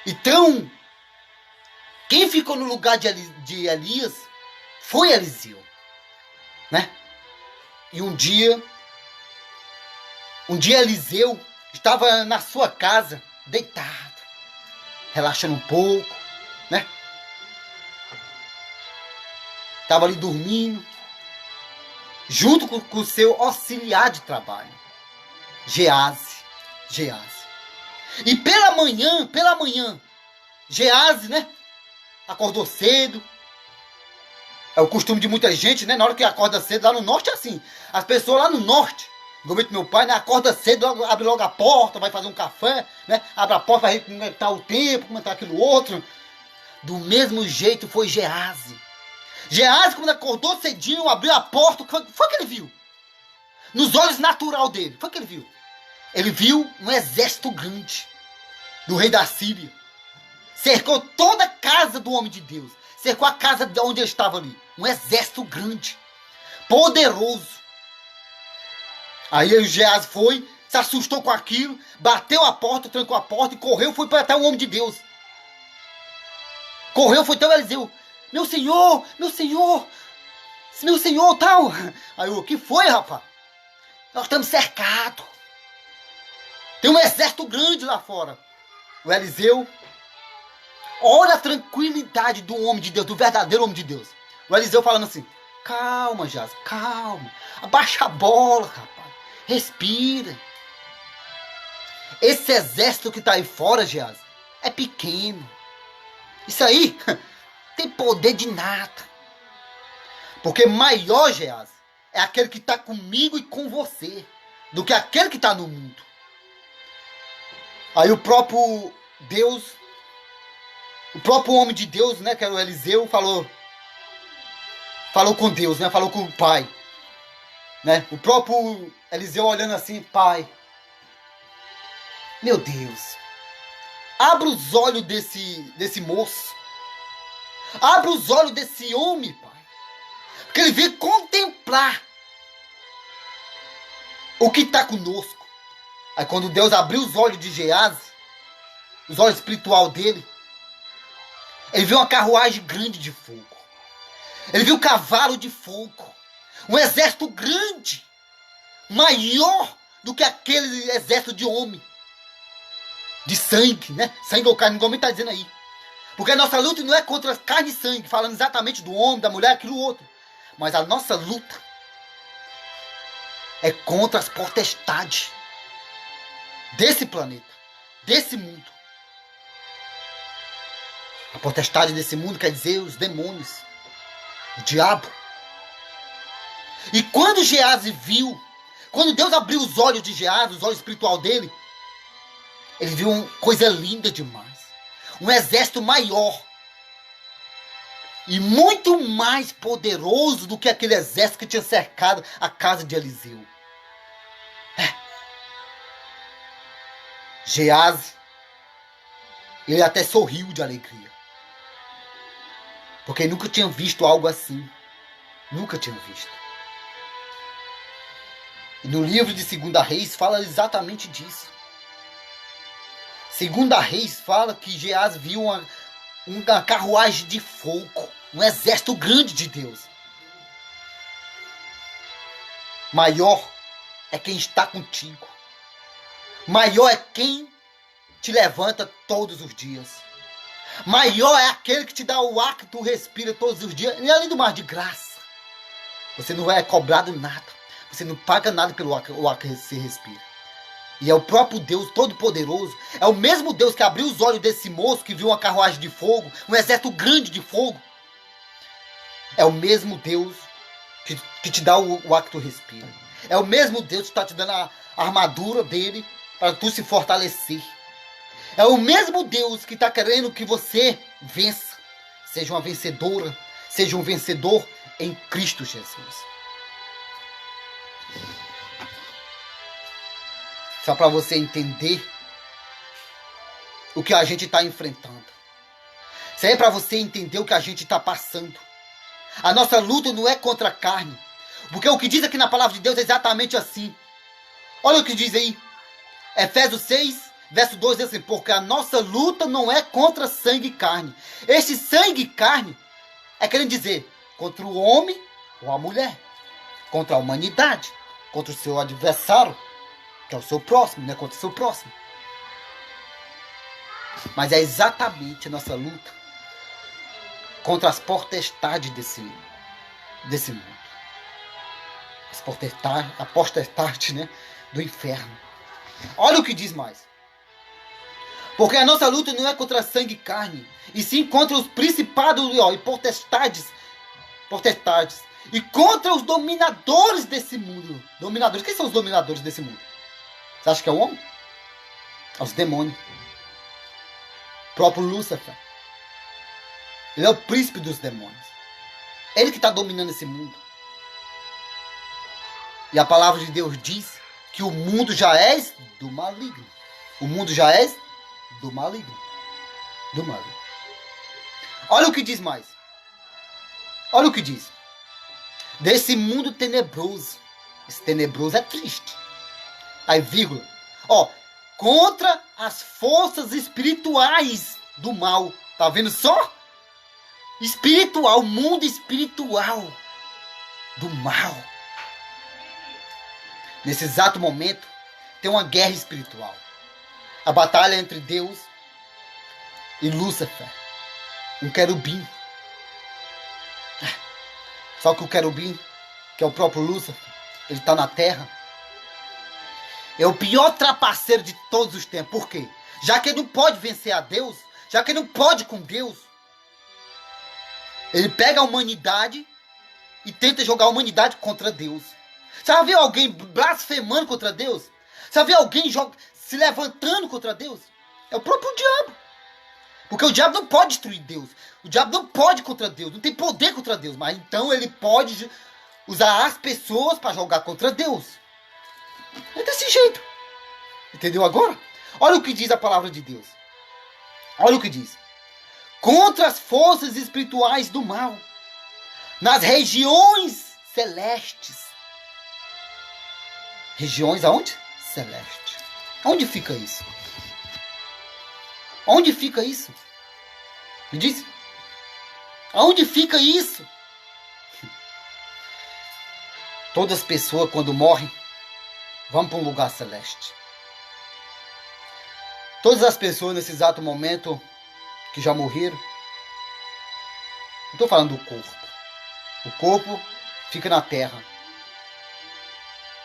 Então, quem ficou no lugar de Elias foi Eliseu. Né? E um dia Eliseu estava na sua casa, deitado, relaxando um pouco, né? Estava ali dormindo, junto com o seu auxiliar de trabalho, Geazi. E pela manhã, Geazi, né? Acordou cedo. É o costume de muita gente, né? Na hora que acorda cedo, lá no norte é assim. As pessoas lá no norte, igualmente meu pai, né? Acorda cedo, abre logo a porta, vai fazer um café, né? Abre a porta, vai comentar o tempo, comentar aquilo outro. Do mesmo jeito foi Geazi. Geazi, quando acordou cedinho, abriu a porta, foi o que ele viu. Nos olhos natural dele, foi o que ele viu. Ele viu um exército grande do rei da Síria. Cercou toda a casa do homem de Deus. Cercou a casa de onde ele estava ali. Um exército grande, poderoso. Aí o Geazi foi, se assustou com aquilo, bateu a porta, trancou a porta e correu, foi para até o homem de Deus. Correu, foi até o Eliseu. Meu senhor, tal. Aí o que foi, rapaz? Nós estamos cercados. Tem um exército grande lá fora. O Eliseu, olha a tranquilidade do homem de Deus, do verdadeiro homem de Deus. O Eliseu falando assim, calma, Geazi, calma. Abaixa a bola, rapaz. Respira. Esse exército que está aí fora, Geazi, é pequeno. Isso aí tem poder de nada. Porque maior, Geazi, é aquele que está comigo e com você, do que aquele que está no mundo. Aí o próprio Deus, o próprio homem de Deus, né, que era o Eliseu, falou com Deus, né, falou com o Pai. Né? O próprio Eliseu olhando assim, Pai, meu Deus, abra os olhos desse moço, abra os olhos desse homem, Pai, porque ele veio contemplar o que está conosco. Aí quando Deus abriu os olhos de Geazi, os olhos espiritual dele, ele viu uma carruagem grande de fogo. Ele viu um cavalo de fogo. Um exército grande. Maior do que aquele exército de homem. De sangue, né? Sangue ou carne, como ele está dizendo aí. Porque a nossa luta não é contra carne e sangue, falando exatamente do homem, da mulher, aquilo outro. Mas a nossa luta é contra as potestades desse planeta, desse mundo. A potestade desse mundo quer dizer os demônios, o diabo. E quando Geazi viu, quando Deus abriu os olhos de Geazi, os olhos espiritual dele, ele viu uma coisa linda demais. Um exército maior e muito mais poderoso do que aquele exército que tinha cercado a casa de Eliseu. Geazi, ele até sorriu de alegria. Porque nunca tinha visto algo assim. Nunca tinha visto. E no livro de 2 Reis fala exatamente disso. 2 Reis fala que Geazi viu uma carruagem de fogo. Um exército grande de Deus. Maior é quem está contigo. Maior é quem te levanta todos os dias. Maior é aquele que te dá o ar que tu respira todos os dias. E além do mais, de graça. Você não é cobrado nada. Você não paga nada pelo ar que você respira. E é o próprio Deus Todo-Poderoso. É o mesmo Deus que abriu os olhos desse moço que viu uma carruagem de fogo. Um exército grande de fogo. É o mesmo Deus que te dá o ar que tu respira. É o mesmo Deus que está te dando a armadura dele para tu se fortalecer. É o mesmo Deus que está querendo que você vença. Seja uma vencedora. Seja um vencedor em Cristo Jesus. Só para você entender o que a gente está enfrentando. Isso aí é para você entender o que a gente está passando. A nossa luta não é contra a carne. Porque o que diz aqui na palavra de Deus é exatamente assim. Olha o que diz aí. Efésios 6, verso 2 diz assim, porque a nossa luta não é contra sangue e carne. Esse sangue e carne é querendo dizer contra o homem ou a mulher. Contra a humanidade. Contra o seu adversário, que é o seu próximo, né? Contra o seu próximo. Mas é exatamente a nossa luta contra as potestades desse mundo. A potestade, né? Do inferno. Olha o que diz mais. Porque a nossa luta não é contra sangue e carne, e sim contra os principados e potestades. E contra os dominadores desse mundo. Dominadores. Quem são os dominadores desse mundo? Você acha que é o homem? É os demônios. O próprio Lúcifer. Ele é o príncipe dos demônios. Ele que está dominando esse mundo. E a palavra de Deus diz que o mundo já é do maligno. O mundo já é do maligno. Do maligno. Olha o que diz mais. Olha o que diz. Desse mundo tenebroso. Esse tenebroso é triste. Aí, vírgula. Contra as forças espirituais do mal. Tá vendo só? Espiritual. Mundo espiritual do mal. Nesse exato momento, tem uma guerra espiritual. A batalha entre Deus e Lúcifer, um querubim. Só que o querubim, que é o próprio Lúcifer, ele está na terra. É o pior trapaceiro de todos os tempos. Por quê? Já que ele não pode vencer a Deus, já que ele não pode com Deus, ele pega a humanidade e tenta jogar a humanidade contra Deus. Você já viu alguém blasfemando contra Deus? Você já viu alguém se levantando contra Deus? É o próprio diabo. Porque o diabo não pode destruir Deus. O diabo não pode contra Deus. Não tem poder contra Deus. Mas então ele pode usar as pessoas para jogar contra Deus. É desse jeito. Entendeu agora? Olha o que diz a palavra de Deus. Olha o que diz. Contra as forças espirituais do mal, nas regiões celestes. Regiões aonde? Celeste. Onde fica isso? Onde fica isso? Me diz. Aonde fica isso? Todas as pessoas quando morrem vão para um lugar celeste. Todas as pessoas nesse exato momento que já morreram, não estou falando do corpo. O corpo fica na terra.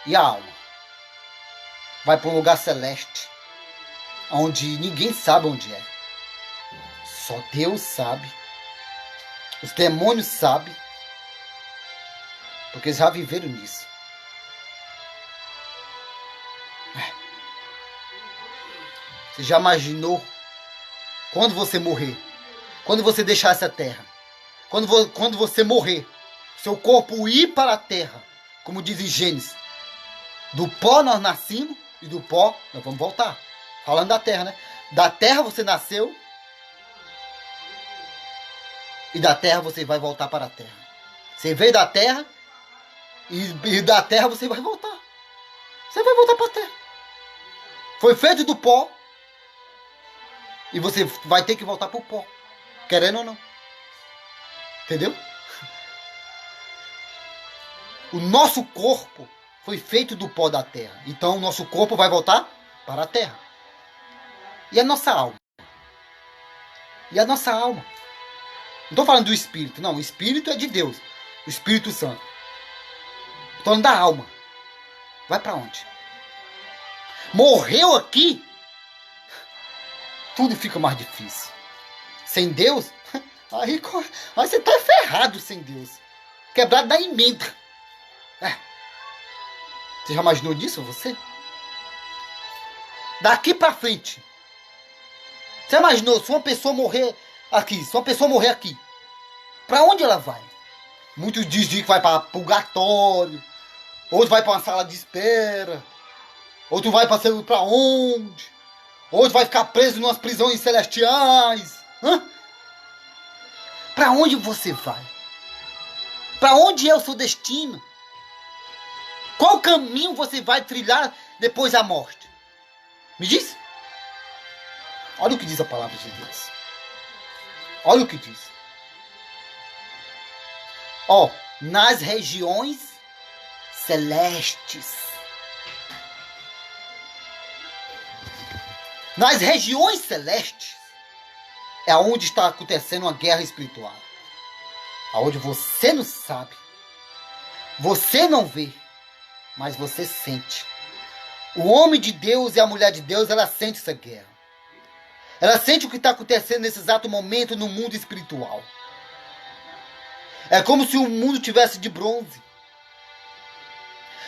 E a alma vai para um lugar celeste, onde ninguém sabe onde é. Só Deus sabe. Os demônios sabem. Porque eles já viveram nisso. Você já imaginou quando você morrer? Quando você deixar essa terra? Quando você morrer, seu corpo ir para a terra, como diz em Gênesis, do pó nós nascemos e do pó nós vamos voltar. Falando da terra, né? Da terra você nasceu e da terra você vai voltar para a terra. Você veio da terra e da terra você vai voltar. Você vai voltar para a terra. Foi feito do pó e você vai ter que voltar para o pó, querendo ou não. Entendeu? O nosso corpo foi feito do pó da terra. Então o nosso corpo vai voltar para a terra. E a nossa alma? E a nossa alma? Não estou falando do espírito, não. O espírito é de Deus. O Espírito Santo. Estou falando da alma. Vai para onde? Morreu aqui? Tudo fica mais difícil. Sem Deus? Aí você está ferrado sem Deus. Quebrado da emenda. Você já imaginou disso, você? Daqui para frente. Você imaginou se uma pessoa morrer aqui? Se uma pessoa morrer aqui, para onde ela vai? Muitos dizem que vai para purgatório. Outros vai para uma sala de espera. Outro vai para onde? Outro vai ficar preso em umas prisões celestiais. Para onde você vai? Para onde é o seu destino? Qual caminho você vai trilhar depois da morte? Me diz. Olha o que diz a palavra de Deus. Olha o que diz. Nas regiões celestes. Nas regiões celestes é onde está acontecendo uma guerra espiritual. Aonde você não sabe. Você não vê. Mas você sente. O homem de Deus e a mulher de Deus, ela sente essa guerra. Ela sente o que está acontecendo nesse exato momento no mundo espiritual. É como se o mundo tivesse de bronze.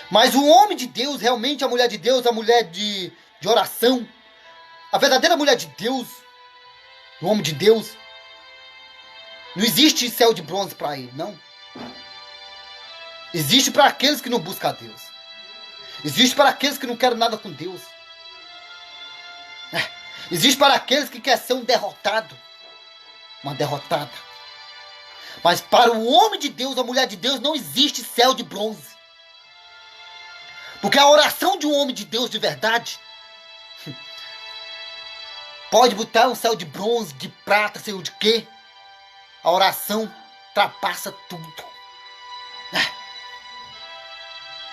Mas o homem de Deus, realmente a mulher de Deus, a mulher de oração, a verdadeira mulher de Deus, o homem de Deus, não existe céu de bronze para ele, não. Existe para aqueles que não buscam a Deus. Existe para aqueles que não querem nada com Deus. Existe para aqueles que querem ser um derrotado. Uma derrotada. Mas para o homem de Deus, a mulher de Deus, não existe céu de bronze. Porque a oração de um homem de Deus de verdade pode botar um céu de bronze, de prata, sei o de quê. A oração ultrapassa tudo.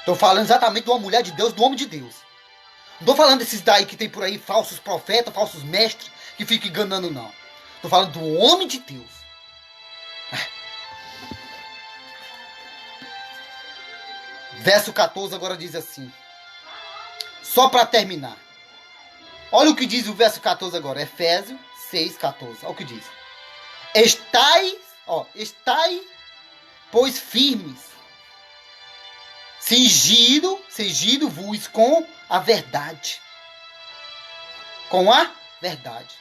Estou falando exatamente de uma mulher de Deus, do homem de Deus. Não tô falando desses daí que tem por aí falsos profetas, falsos mestres, que ficam enganando, não. Tô falando do homem de Deus. Verso 14 agora diz assim. Só para terminar. Olha o que diz o verso 14 agora. Efésios 6:14. Olha o que diz. Estai, pois firmes, cingido-vos com a verdade. Com a verdade.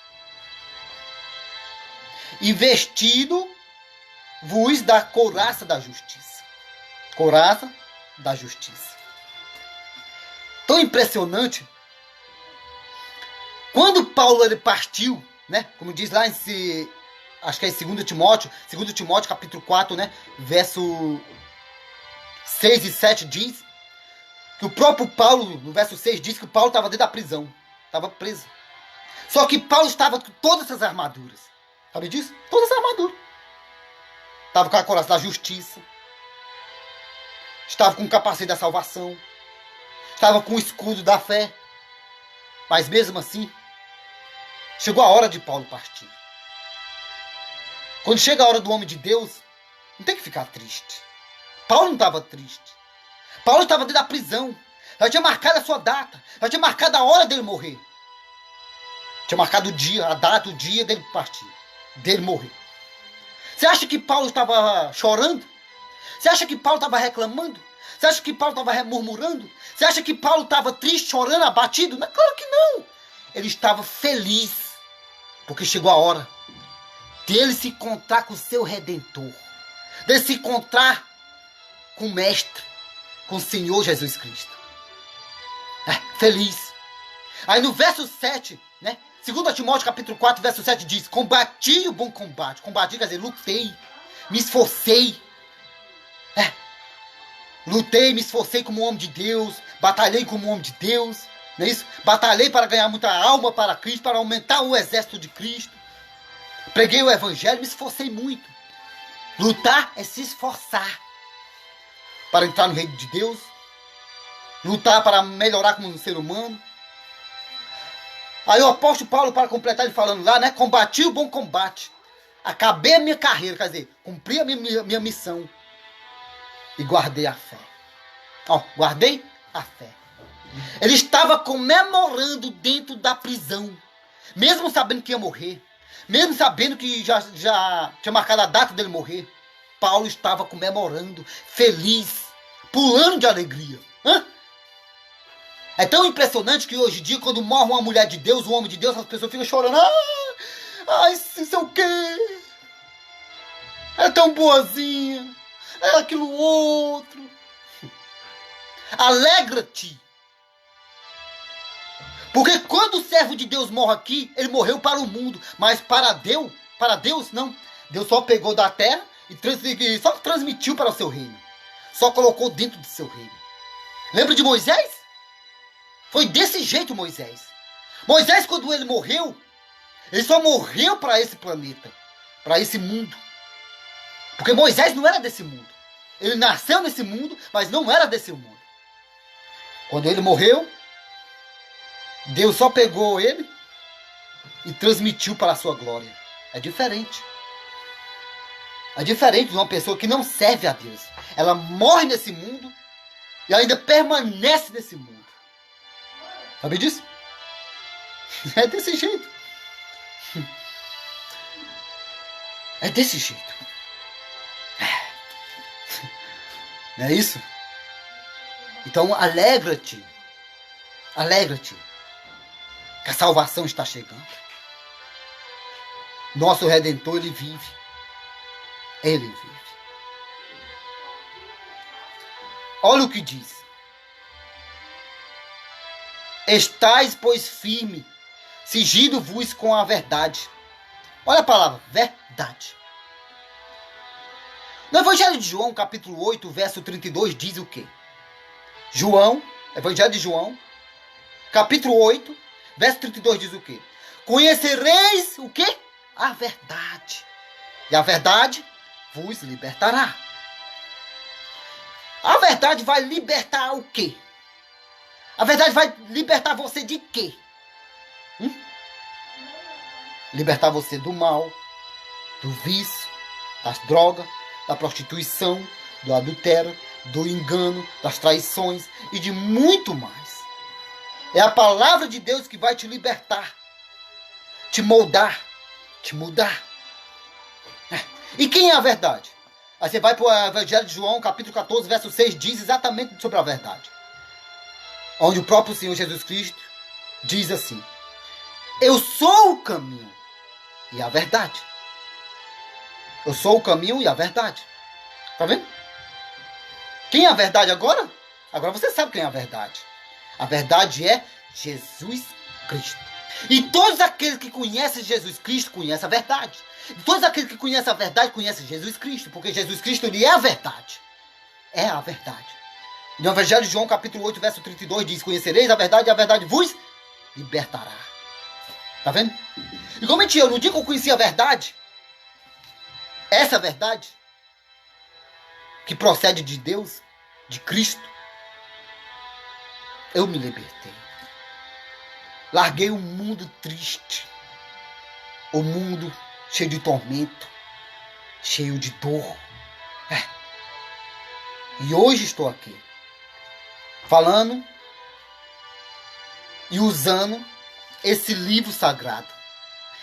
E vestido-vos da couraça da justiça. Couraça da justiça. Tão impressionante. Quando Paulo ele partiu, né? Como diz lá em acho que é em 2 Timóteo capítulo 4, né? Verso 6 e 7 diz que o próprio Paulo, no verso 6, diz que o Paulo estava dentro da prisão. Estava preso. Só que Paulo estava com todas essas armaduras. Sabe disso? Todas as armaduras. Estava com a couraça da justiça. Estava com o capacete da salvação. Estava com o escudo da fé. Mas mesmo assim, chegou a hora de Paulo partir. Quando chega a hora do homem de Deus, não tem que ficar triste. Paulo não estava triste. Paulo estava dentro da prisão. Já tinha marcado a sua data. Já tinha marcado a hora dele morrer. Tinha marcado o dia, a data, o dia dele partir. Dele morrer. Você acha que Paulo estava chorando? Você acha que Paulo estava reclamando? Você acha que Paulo estava murmurando? Você acha que Paulo estava triste, chorando, abatido? Não, claro que não. Ele estava feliz. Porque chegou a hora dele se encontrar com o seu Redentor. Dele se encontrar com o Mestre, com o Senhor Jesus Cristo. Feliz. Aí no verso 7, né? 2 Timóteo capítulo 4, verso 7 diz: combati o bom combate. Combati quer dizer, lutei, me esforcei. Lutei, me esforcei como homem de Deus. Batalhei como homem de Deus. Não é isso? Batalhei para ganhar muita alma para Cristo, para aumentar o exército de Cristo. Preguei o evangelho, me esforcei muito. Lutar é se esforçar para entrar no reino de Deus. Lutar para melhorar como um ser humano. Aí o apóstolo Paulo, para completar ele falando lá, né? Combati o bom combate. Acabei a minha carreira, quer dizer, cumpri a minha missão. E guardei a fé. Guardei a fé. Ele estava comemorando dentro da prisão. Mesmo sabendo que ia morrer. Mesmo sabendo que já tinha marcado a data dele morrer. Paulo estava comemorando, feliz, pulando de alegria. É tão impressionante que hoje em dia, quando morre uma mulher de Deus, um homem de Deus, as pessoas ficam chorando. Isso é o quê? É tão boazinha. É aquilo outro. Alegra-te. Porque quando o servo de Deus morre aqui, ele morreu para o mundo. Mas para Deus, não. Deus só pegou da terra e só transmitiu para o seu reino. Só colocou dentro do seu reino. Lembra de Moisés? Foi desse jeito Moisés. Moisés, quando ele morreu, ele só morreu para esse planeta. Para esse mundo. Porque Moisés não era desse mundo. Ele nasceu nesse mundo, mas não era desse mundo. Quando ele morreu, Deus só pegou ele e transmitiu para a sua glória. É diferente. É diferente de uma pessoa que não serve a Deus. Ela morre nesse mundo e ainda permanece nesse mundo. Sabe disso? É desse jeito. É desse jeito. Não é isso? Então alegra-te. Alegra-te. Que a salvação está chegando. Nosso Redentor, ele vive. Ele vive. Olha o que diz. Estais, pois, firme, cingido-vos com a verdade. Olha a palavra, verdade. No Evangelho de João, capítulo 8, verso 32, diz o quê? Evangelho de João, capítulo 8, verso 32 diz o quê? Conhecereis o quê? A verdade. E a verdade vos libertará. A verdade vai libertar o quê? A verdade vai libertar você de quê? Libertar você do mal, do vício, das drogas, da prostituição, do adultério, do engano, das traições e de muito mais. É a palavra de Deus que vai te libertar, te moldar, te mudar. E quem é a verdade? Aí você vai para o Evangelho de João, capítulo 14, verso 6, diz exatamente sobre a verdade. Onde o próprio Senhor Jesus Cristo diz assim: eu sou o caminho e a verdade. Eu sou o caminho e a verdade. Tá vendo? Quem é a verdade agora? Agora você sabe quem é a verdade. A verdade é Jesus Cristo. E todos aqueles que conhecem Jesus Cristo conhecem a verdade. E todos aqueles que conhecem a verdade conhecem Jesus Cristo. Porque Jesus Cristo, ele é a verdade. É a verdade. No Evangelho de João, capítulo 8, verso 32, diz: conhecereis a verdade e a verdade vos libertará. Tá vendo? Igualmente eu, no dia que eu conheci a verdade, essa verdade, que procede de Deus, de Cristo, eu me libertei. Larguei o mundo triste, o mundo cheio de tormento, cheio de dor. E hoje estou aqui, falando e usando esse livro sagrado.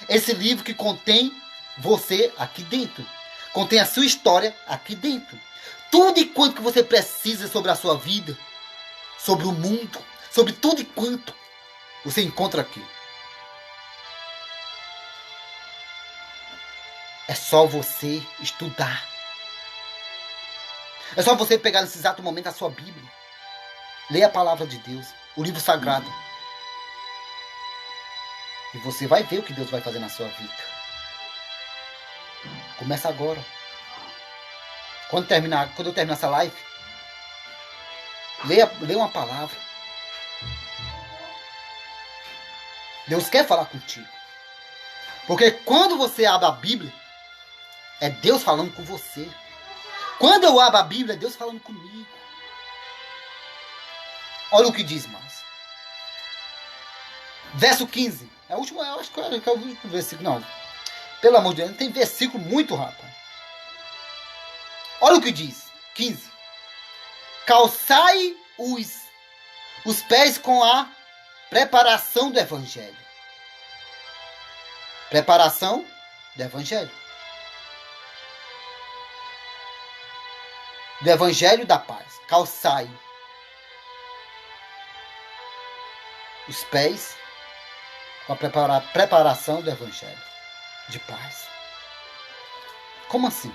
Esse livro que contém você aqui dentro. Contém a sua história aqui dentro. Tudo e quanto que você precisa sobre a sua vida, sobre o mundo, sobre tudo e quanto você encontra aqui. É só você estudar. É só você pegar nesse exato momento a sua Bíblia. Ler a palavra de Deus, o livro sagrado. E você vai ver o que Deus vai fazer na sua vida. Começa agora. Quando eu terminar essa live, leia uma palavra. Deus quer falar contigo. Porque quando você abre a Bíblia, é Deus falando com você. Quando eu abro a Bíblia, é Deus falando comigo. Olha o que diz mais. Verso 15. É o último, eu acho que é o último versículo. Não. Pelo amor de Deus, tem versículo muito rápido. Olha o que diz. 15. Calçai os pés com a preparação do Evangelho. Preparação do Evangelho. Do Evangelho da paz. Calçai os pés com a preparação do Evangelho de paz. Como assim?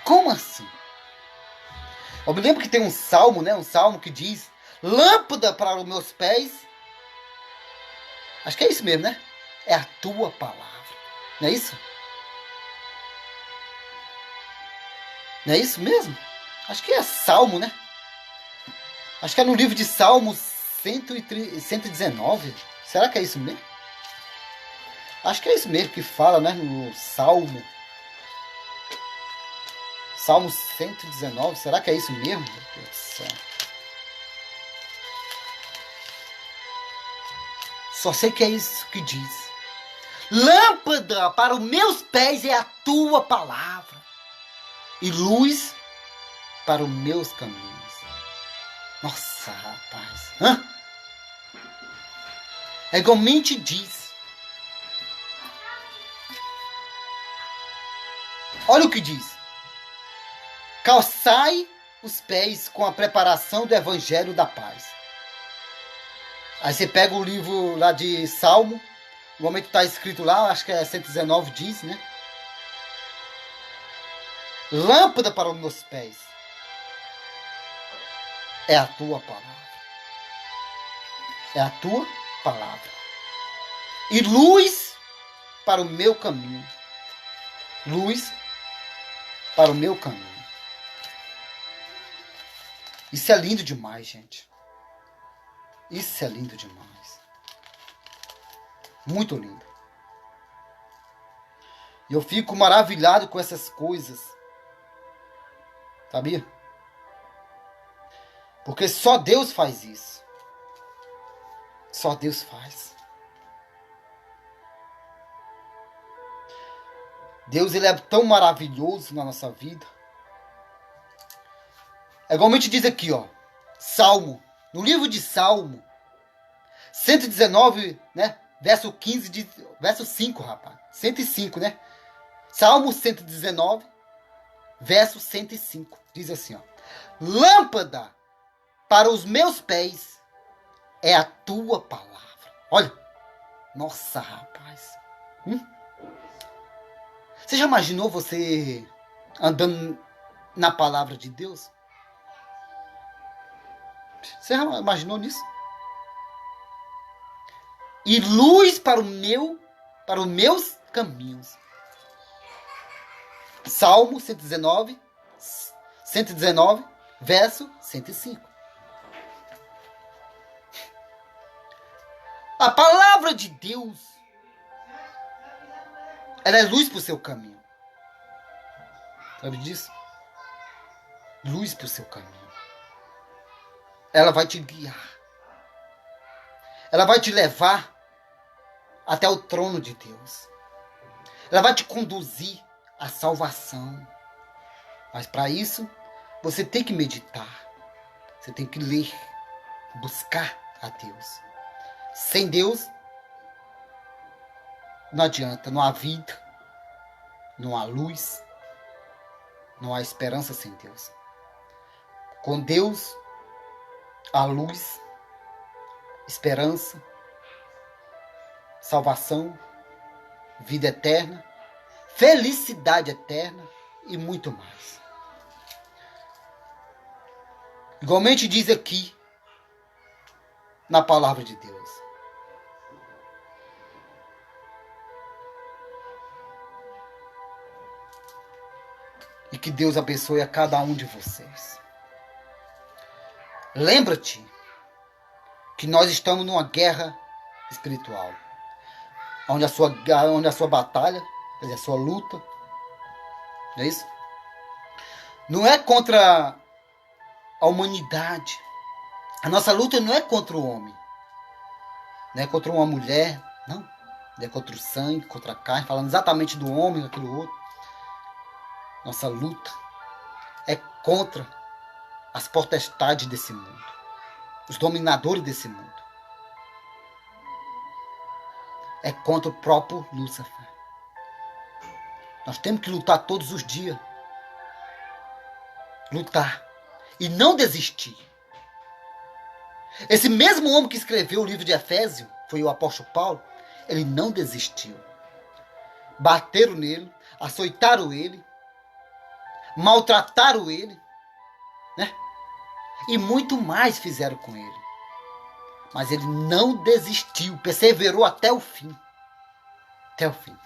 Como assim? Eu me lembro que tem um salmo, né? Um salmo que diz: lâmpada para os meus pés. Acho que é isso mesmo, né? É a tua palavra. Não é isso? Não é isso mesmo? Acho que é salmo, né? Acho que é no livro de Salmos 119. Será que é isso mesmo? Acho que é isso mesmo que fala, né? No Salmo. Salmo 119. Será que é isso mesmo? Meu Deus do céu. Só sei que é isso que diz. Lâmpada para os meus pés é a tua palavra. E luz para os meus caminhos. Nossa, rapaz. Hã? É igualmente diz. Olha o que diz. Calçai os pés com a preparação do Evangelho da paz. Aí você pega o livro lá de Salmo. No momento está escrito lá, acho que é 119, diz, né? Lâmpada para os meus pés é a tua palavra. É a tua palavra. E luz para o meu caminho. Luz para o meu caminho. Isso é lindo demais, gente. Isso é lindo demais. Muito lindo. E eu fico maravilhado com essas coisas. Sabia? Porque só Deus faz isso. Só Deus faz. Deus, ele é tão maravilhoso na nossa vida. É igualmente diz aqui, ó. Salmo. No livro de Salmo 119, né? Verso 15, verso 5, rapaz. 105, né? Salmo 119, verso 105. Diz assim, ó. Lâmpada para os meus pés é a tua palavra. Olha. Nossa, rapaz. Você já imaginou você andando na palavra de Deus? Você já imaginou nisso? E luz para os meus caminhos. Salmo 119, verso 105. A palavra de Deus, ela é luz para o seu caminho. Sabe disso? Luz para o seu caminho. Ela vai te guiar. Ela vai te levar até o trono de Deus. Ela vai te conduzir à salvação. Mas para isso, você tem que meditar. Você tem que ler. Buscar a Deus. Sem Deus, não adianta. Não há vida. Não há luz. Não há esperança sem Deus. Com Deus, há luz, esperança, salvação, vida eterna, felicidade eterna e muito mais. Igualmente diz aqui na palavra de Deus. E que Deus abençoe a cada um de vocês. Lembra-te que nós estamos numa guerra espiritual. Onde a sua batalha, quer dizer, a sua luta, não é isso? Não é contra a humanidade. A nossa luta não é contra o homem. Não é contra uma mulher, não. Não é contra o sangue, contra a carne, falando exatamente do homem, daquilo outro. Nossa luta é contra as potestades desse mundo. Os dominadores desse mundo. É contra o próprio Lúcifer. Nós temos que lutar todos os dias. Lutar. E não desistir. Esse mesmo homem que escreveu o livro de Efésios, foi o apóstolo Paulo, ele não desistiu. Bateram nele, açoitaram ele, maltrataram ele, né? E muito mais fizeram com ele. Mas ele não desistiu, perseverou até o fim. Até o fim.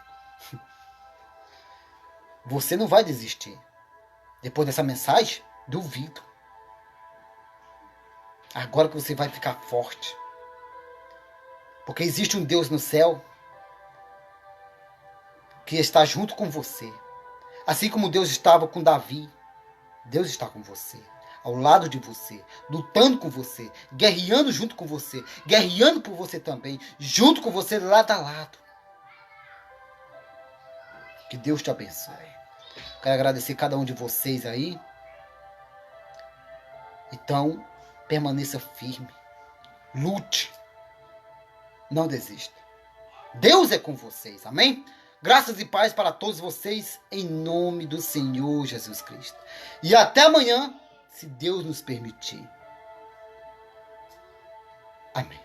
Você não vai desistir. Depois dessa mensagem, duvido. Agora que você vai ficar forte. Porque existe um Deus no céu que está junto com você. Assim como Deus estava com Davi, Deus está com você. Ao lado de você, lutando com você, guerreando junto com você, guerreando por você também, junto com você, lado a lado. Que Deus te abençoe. Quero agradecer cada um de vocês aí. Então, permaneça firme. Lute. Não desista. Deus é com vocês, amém? Graças e paz para todos vocês, em nome do Senhor Jesus Cristo. E até amanhã, se Deus nos permitir. Amém.